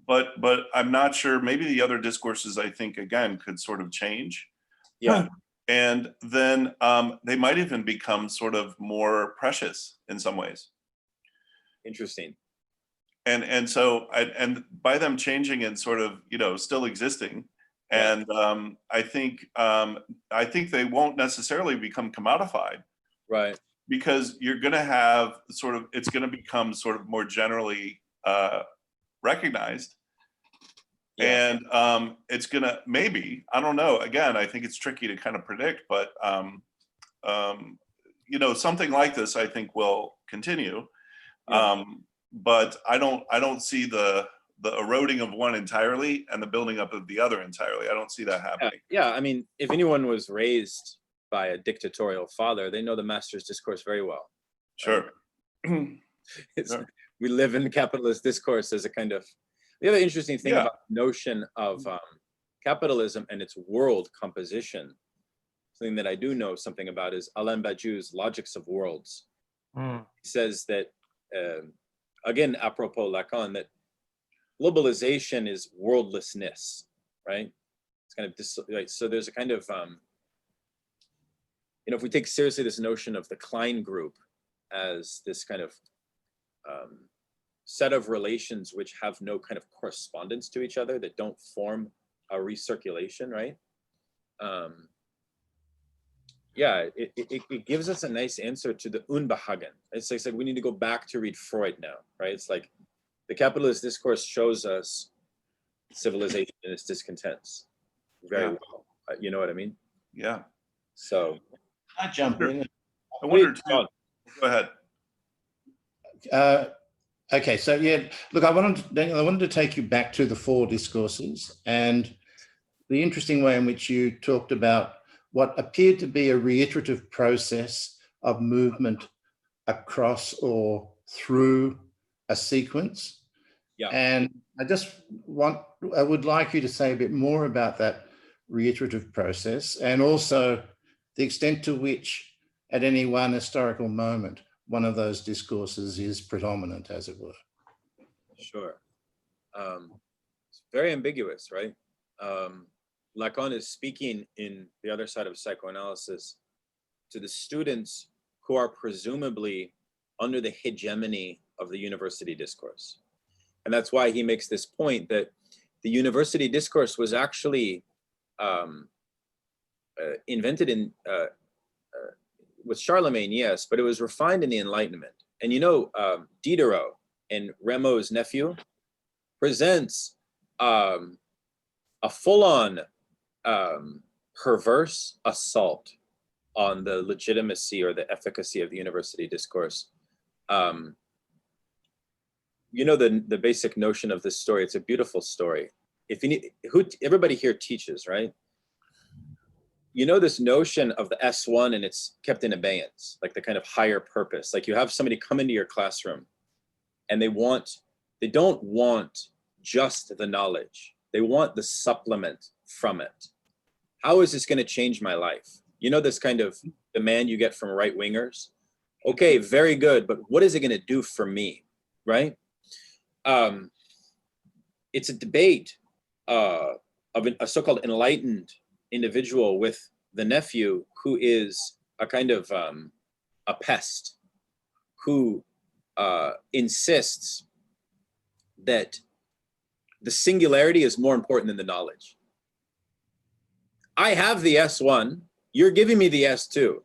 but I'm not sure. Maybe the other discourses, I think, again, could sort of change. Yeah. And then they might even become sort of more precious in some ways. Interesting. And so by them changing and sort of, you know, still existing, and I think they won't necessarily become commodified, right? Because you're going to have sort of, it's going to become sort of more generally recognized. Yeah. And it's going to, maybe, I don't know, again, I think it's tricky to kind of predict, but you know, something like this I think will continue. Yeah. But I don't see the eroding of one entirely and the building up of the other entirely. I don't see that happening. Yeah, I mean, if anyone was raised by a dictatorial father, they know the master's discourse very well. Sure. Sure. We live in the capitalist discourse as a kind of, the other interesting thing about the notion of capitalism and its world composition, something that I do know something about, is Alain Badiou's Logics of Worlds. He says that, again, apropos Lacan, that globalization is worldlessness, right? It's kind of right. So there's a kind of, you know, if we take seriously this notion of the Klein group as this kind of set of relations which have no kind of correspondence to each other, that don't form a recirculation, right? Yeah, it gives us a nice answer to the Unbehagen. It's like we need to go back to read Freud now, right? It's like the capitalist discourse shows us civilization and its discontents very well. You know what I mean? Yeah. So I jump in. I wonder too. Go ahead. Okay, so yeah, look, I wanted to take you back to the four discourses and the interesting way in which you talked about what appeared to be a reiterative process of movement across or through a sequence. Yeah. And I would like you to say a bit more about that reiterative process, and also the extent to which at any one historical moment one of those discourses is predominant, as it were. Sure. It's very ambiguous, right? Lacan is speaking in The Other Side of Psychoanalysis to the students who are presumably under the hegemony of the university discourse. And that's why he makes this point that the university discourse was actually invented in with Charlemagne, yes, but it was refined in the Enlightenment. And you know, Diderot and Rameau's nephew presents a full-on perverse assault on the legitimacy or the efficacy of the university discourse. You know the basic notion of this story. It's a beautiful story. If you need, everybody here teaches, right? You know this notion of the S1 and it's kept in abeyance, like the kind of higher purpose. Like you have somebody come into your classroom and they don't want just the knowledge. They want the supplement from it. How is this going to change my life? You know this kind of demand you get from right-wingers? Okay, very good, but what is it going to do for me, right? It's a debate of a so-called enlightened individual with the nephew who is a kind of a pest, who insists that the singularity is more important than the knowledge. I have the S1, you're giving me the S too.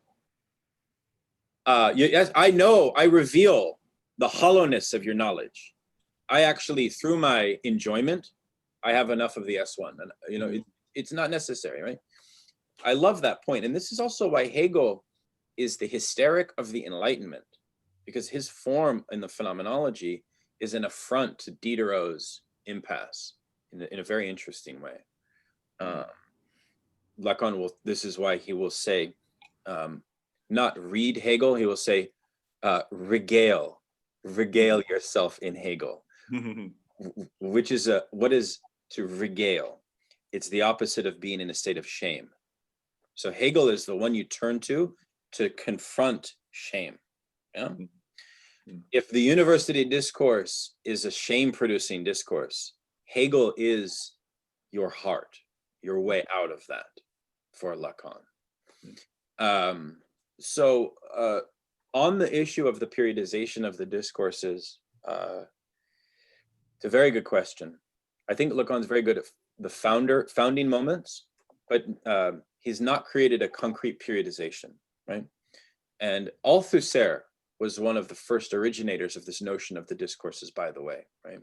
Yes, I know, I reveal the hollowness of your knowledge. I actually, through my enjoyment, I have enough of the S1, and you know, it's not necessary, right? I love that point. And this is also why Hegel is the hysteric of the Enlightenment, because his form in the phenomenology is an affront to Diderot's impasse in a very interesting way. Lacan will, this is why he will say, not read Hegel, he will say, regale yourself in Hegel, which is what is to regale? It's the opposite of being in a state of shame. So Hegel is the one you turn to confront shame. Yeah? If the university discourse is a shame-producing discourse, Hegel is your heart, your way out of that for Lacan. On the issue of the periodization of the discourses, it's a very good question. I think Lacan's very good at the founding moments, but he's not created a concrete periodization, right? And Althusser was one of the first originators of this notion of the discourses, by the way, right?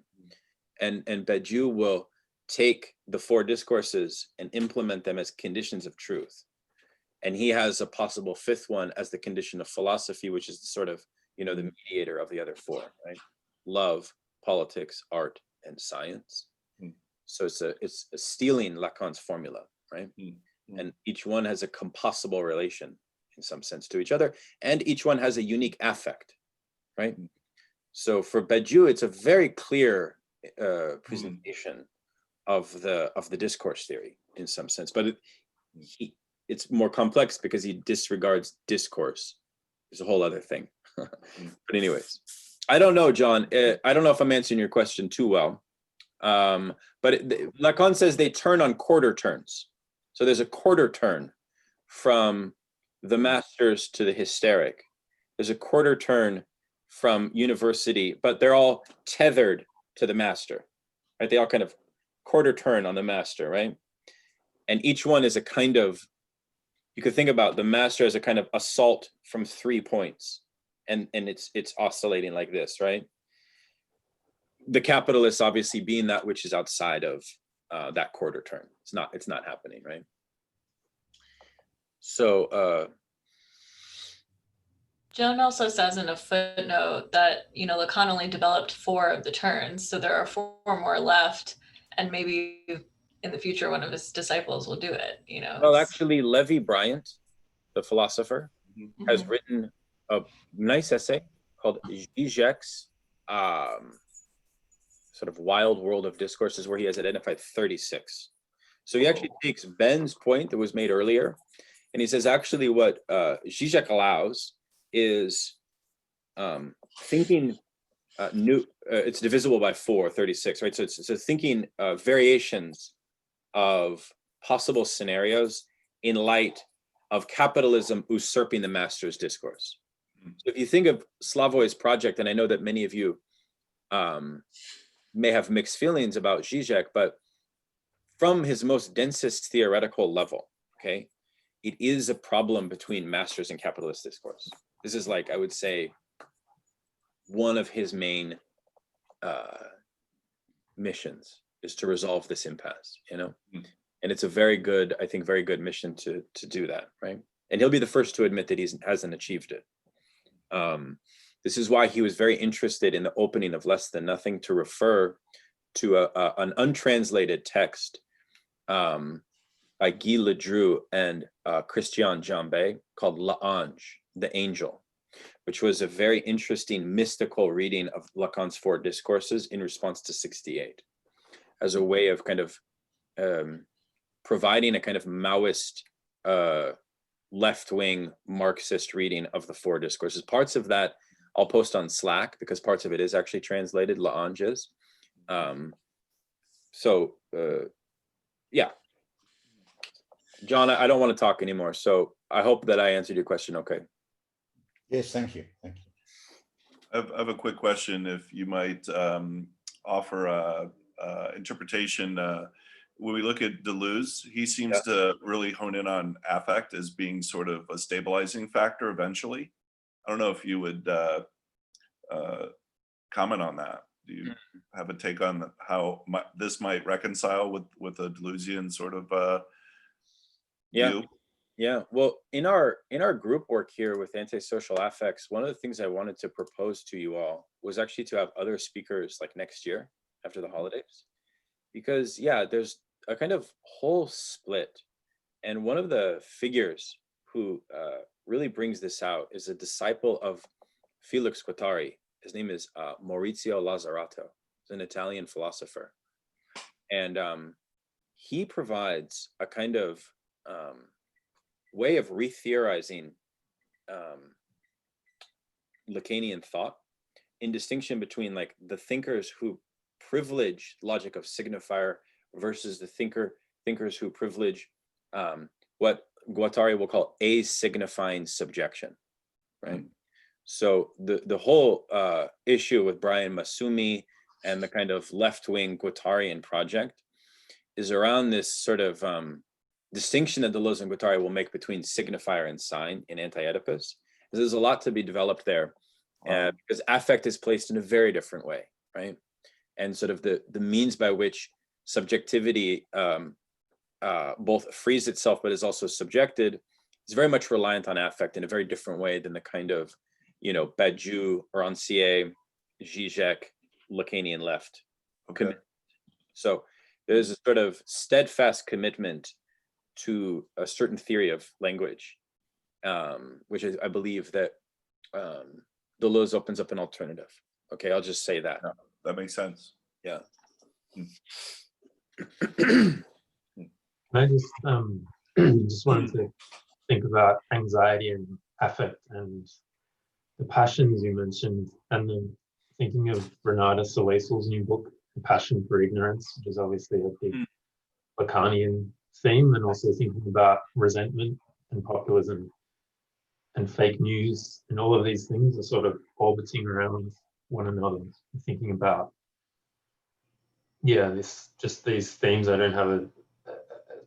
And Badiou will take the four discourses and implement them as conditions of truth. And he has a possible fifth one as the condition of philosophy, which is the sort of, you know, the mediator of the other four, right? Love, politics, art, and science. So it's stealing Lacan's formula, right? And each one has a compossible relation in some sense to each other, and each one has a unique affect, right? So for Badiou, it's a very clear presentation of the discourse theory in some sense, but it's more complex because he disregards discourse. It's a whole other thing. But anyways, I don't know, John. I don't know if I'm answering your question too well. But Lacan says they turn on quarter turns. So there's a quarter turn from the masters to the hysteric. There's a quarter turn from university, but they're all tethered to the master, right? They all kind of quarter turn on the master, right? And each one is a kind of, you could think about the master as a kind of assault from 3 points, and it's oscillating like this, right? The capitalists obviously being that which is outside of that quarter turn. It's not happening, right? So Joan also says in a footnote that, you know, Lacan only developed 4 of the turns, so there are 4 more left, and maybe in the future one of his disciples will do it, you know. Well, actually, Levi Bryant, the philosopher, has written a nice essay called Zizek's sort of wild world of discourses, where he has identified 36. So he actually takes Ben's point that was made earlier, and he says actually what Zizek allows is thinking new, it's divisible by 4, 36, right? So it's thinking variations of possible scenarios in light of capitalism usurping the master's discourse. So if you think of Slavoy's project, and I know that many of you may have mixed feelings about Zizek, but from his most densest theoretical level, okay, it is a problem between masters and capitalist discourse. This is, like, I would say, one of his main missions is to resolve this impasse, you know? And it's a very good, I think, very good mission to do that, right? And he'll be the first to admit that he hasn't achieved it. This is why he was very interested in the opening of Less Than Nothing to refer to an untranslated text by Guy Ledru and Christian Jambet called L'Ange, the Angel, which was a very interesting mystical reading of Lacan's 4 discourses in response to 68, as a way of kind of providing a kind of Maoist, left-wing Marxist reading of the 4 discourses. Parts of that I'll post on Slack, because parts of it is actually translated, L'Ange is. Yeah. John, I don't want to talk anymore, so I hope that I answered your question okay. Yes, thank you. Thank you. I have a quick question, if you might offer a interpretation. when we look at Deleuze, he seems to really hone in on affect as being sort of a stabilizing factor eventually. I don't know if you would comment on that. Do you have a take on how this might reconcile with a Deleuzian sort of view? Yeah, well, in our group work here with antisocial affects, one of the things I wanted to propose to you all was actually to have other speakers like next year after the holidays, because there's a kind of whole split, and one of the figures who really brings this out is a disciple of Felix Guattari. His name is Maurizio Lazzarato. He's an Italian philosopher, and he provides a kind of way of re-theorizing Lacanian thought, in distinction between like the thinkers who privilege logic of signifier versus the thinkers who privilege what Guattari will call asignifying subjection, right? So the whole issue with Brian Massumi and the kind of left-wing Guattarian project is around this sort of distinction that Deleuze and Guattari will make between signifier and sign in Anti-Oedipus. There's a lot to be developed there, because affect is placed in a very different way, right? And sort of the means by which subjectivity both frees itself but is also subjected is very much reliant on affect in a very different way than the kind of, Badiou, Rancière, Zizek, Lacanian left. Okay. So there's a sort of steadfast commitment to a certain theory of language, which is, I believe that Deleuze opens up an alternative. Okay, I'll just say that. Yeah, that makes sense. Yeah. I just wanted to think about anxiety and affect and the passions you mentioned, and then thinking of Renata Soesel's new book, The Passion for Ignorance, which is obviously a big Lacanian theme, and also thinking about resentment and populism and fake news, and all of these things are sort of orbiting around one another. Thinking about, these themes. I don't have a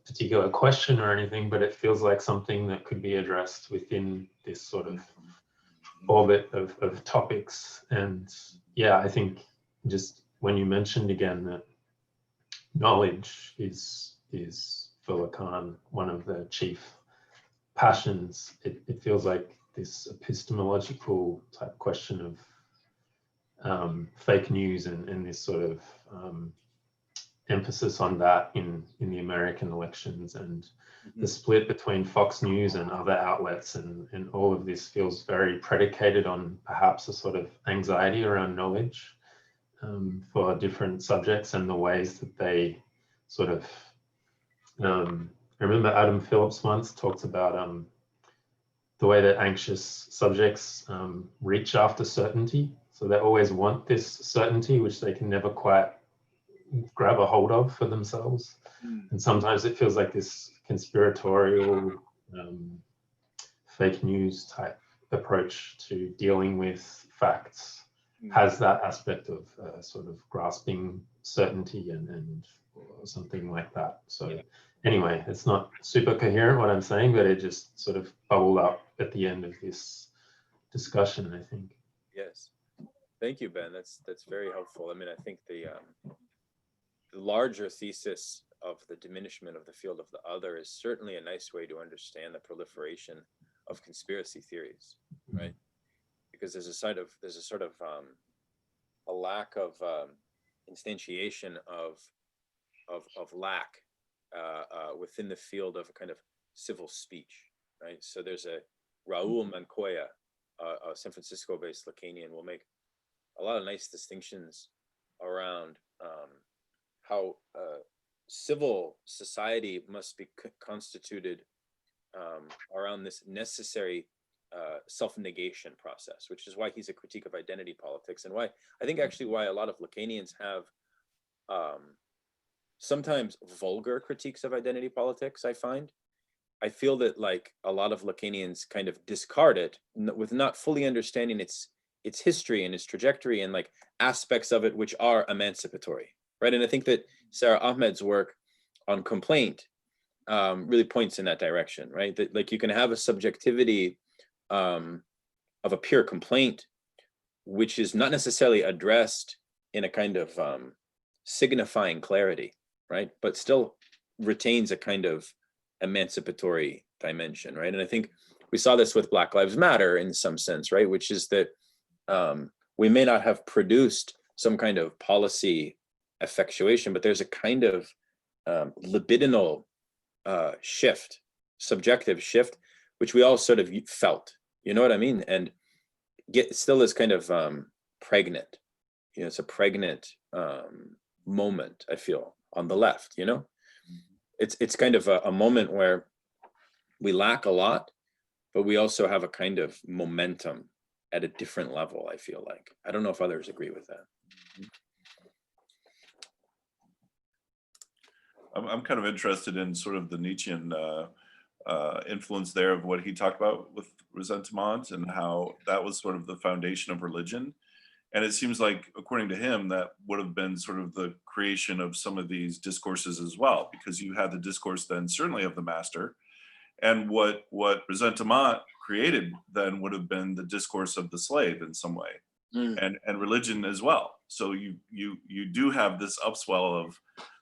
particular question or anything, but it feels like something that could be addressed within this sort of orbit of topics. And I think just when you mentioned again that knowledge is for Lacan one of the chief passions, it feels like this epistemological type question of fake news and this sort of emphasis on that in the American elections, and the split between Fox News and other outlets, and all of this feels very predicated on perhaps a sort of anxiety around knowledge for different subjects, and the ways that they sort of I remember Adam Phillips once talked about the way that anxious subjects reach after certainty. So they always want this certainty, which they can never quite grab a hold of for themselves. And sometimes it feels like this conspiratorial fake news type approach to dealing with facts has that aspect of sort of grasping certainty and something like that. So anyway, it's not super coherent what I'm saying, but it just sort of bubbled up at the end of this discussion, I think. Yes, thank you, Ben. That's very helpful. I mean, I think the larger thesis of the diminishment of the field of the other is certainly a nice way to understand the proliferation of conspiracy theories, right? Because there's a sort of a lack of instantiation of lack within the field of a kind of civil speech, right? So there's a Raul Mancoya, a San Francisco-based Lacanian, will make a lot of nice distinctions around how civil society must be constituted around this necessary self-negation process, which is why he's a critique of identity politics, and why I think actually why a lot of Lacanians have sometimes vulgar critiques of identity politics. I feel that like a lot of Lacanians kind of discard it with not fully understanding its history and its trajectory and like aspects of it which are emancipatory, right? And I think that Sarah Ahmed's work on complaint really points in that direction, right? That like you can have a subjectivity of a pure complaint, which is not necessarily addressed in a kind of signifying clarity, right? But still retains a kind of emancipatory dimension, right? And I think we saw this with Black Lives Matter in some sense, right? Which is that we may not have produced some kind of policy effectuation, but there's a kind of libidinal shift, subjective shift, which we all sort of felt, you know what I mean? And still is kind of pregnant, you know, it's a pregnant moment, I feel, on the left, you know? It's kind of a moment where we lack a lot, but we also have a kind of momentum at a different level, I feel like. I don't know if others agree with that. I'm kind of interested in sort of the Nietzschean influence there of what he talked about with resentment and how that was sort of the foundation of religion. And it seems like, according to him, that would have been sort of the creation of some of these discourses as well, because you had the discourse then certainly of the master. And what resentment created then would have been the discourse of the slave in some way, and religion as well. So you do have this upswell of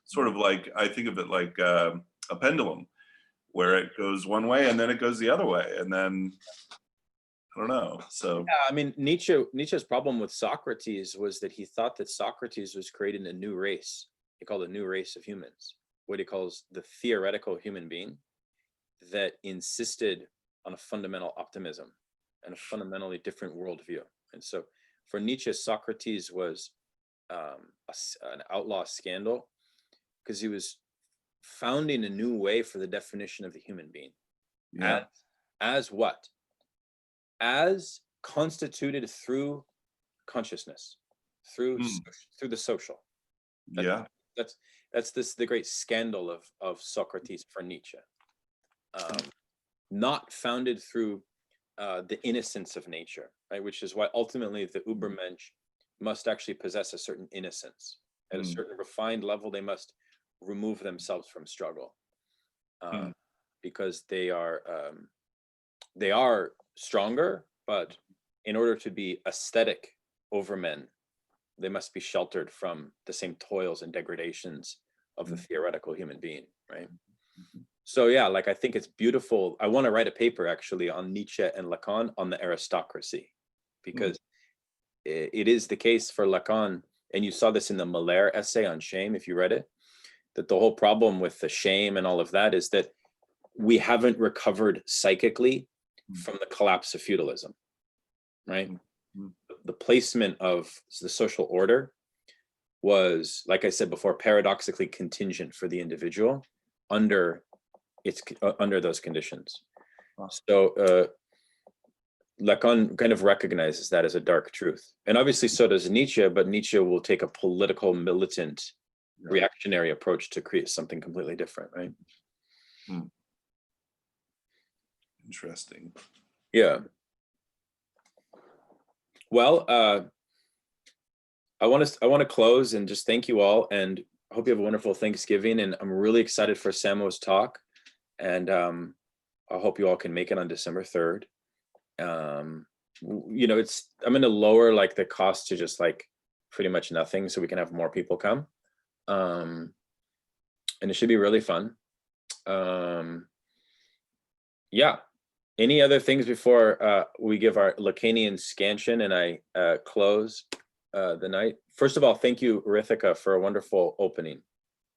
sort of like, I think of it like a pendulum, where it goes one way and then it goes the other way, and then I don't know. So yeah, I mean, Nietzsche's problem with Socrates was that he thought that Socrates was creating a new race. He called a new race of humans, what he calls the theoretical human being, that insisted on a fundamental optimism and a fundamentally different worldview. And so for Nietzsche, Socrates was an outlaw scandal because he was founding a new way for the definition of the human being. Yeah. As what? As constituted through consciousness, through the social. That's the great scandal of Socrates for Nietzsche. Not founded through the innocence of nature, right? Which is why ultimately the Übermensch must actually possess a certain innocence. At a certain refined level, they must remove themselves from struggle, because they are stronger, but in order to be aesthetic overmen, they must be sheltered from the same toils and degradations of the theoretical human being, right? So yeah, like I think it's beautiful. I want to write a paper actually on Nietzsche and Lacan on the aristocracy, because it is the case for Lacan, and you saw this in the Malher essay on shame, if you read it, that the whole problem with the shame and all of that is that we haven't recovered psychically from the collapse of feudalism, right? The placement of the social order was, like I said before, paradoxically contingent for the individual under those conditions. So Lacan kind of recognizes that as a dark truth. And obviously so does Nietzsche, but Nietzsche will take a political, militant, reactionary approach to create something completely different, right? Interesting. Yeah. Well, I want to close and just thank you all, and I hope you have a wonderful Thanksgiving. And I'm really excited for Samo's talk, and I hope you all can make it on December 3rd. You know, I'm going to lower like the cost to just like pretty much nothing, so we can have more people come, and it should be really fun. Yeah. Any other things before we give our Lacanian scansion and I close the night? First of all, thank you, Rithika, for a wonderful opening.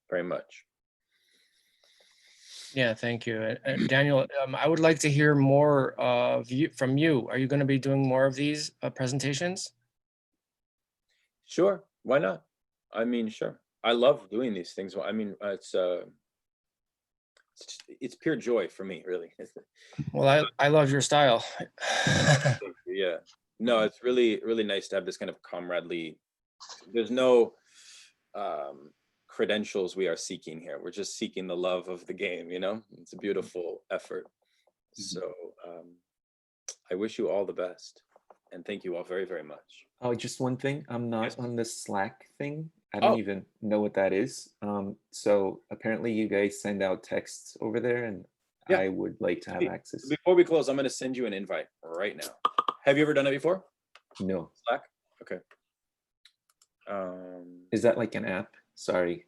Very much. Yeah, thank you. Daniel, I would like to hear more from you. Are you going to be doing more of these presentations? Sure, why not? I mean, sure. I love doing these things. I mean, it's pure joy for me, really. Well, I love your style. Yeah. No, it's really, really nice to have this kind of comradely. There's no credentials we are seeking here. We're just seeking the love of the game, you know? It's a beautiful effort. So I wish you all the best. And thank you all very, very much. Oh, just one thing. I'm not Yes. on the Slack thing. I don't even know what that is. So apparently you guys send out texts over there, and Yeah. I would like to have access. Before we close, I'm going to send you an invite right now. Have you ever done it before? No. Slack? Okay. Is that like an app? Sorry.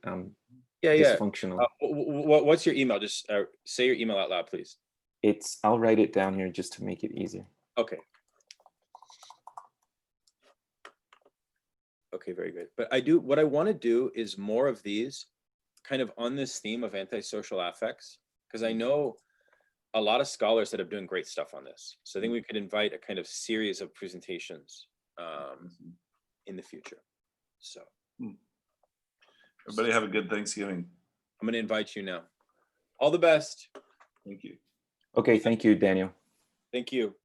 Yeah. Dysfunctional. What's your email? Just say your email out loud, please. I'll write it down here just to make it easier. Okay. Okay, very good. But what I want to do is more of these kind of on this theme of antisocial affects, because I know a lot of scholars that are doing great stuff on this. So I think we could invite a kind of series of presentations in the future. So everybody have a good Thanksgiving. I'm going to invite you now. All the best. Thank you. Okay, thank you, Daniel. Thank you.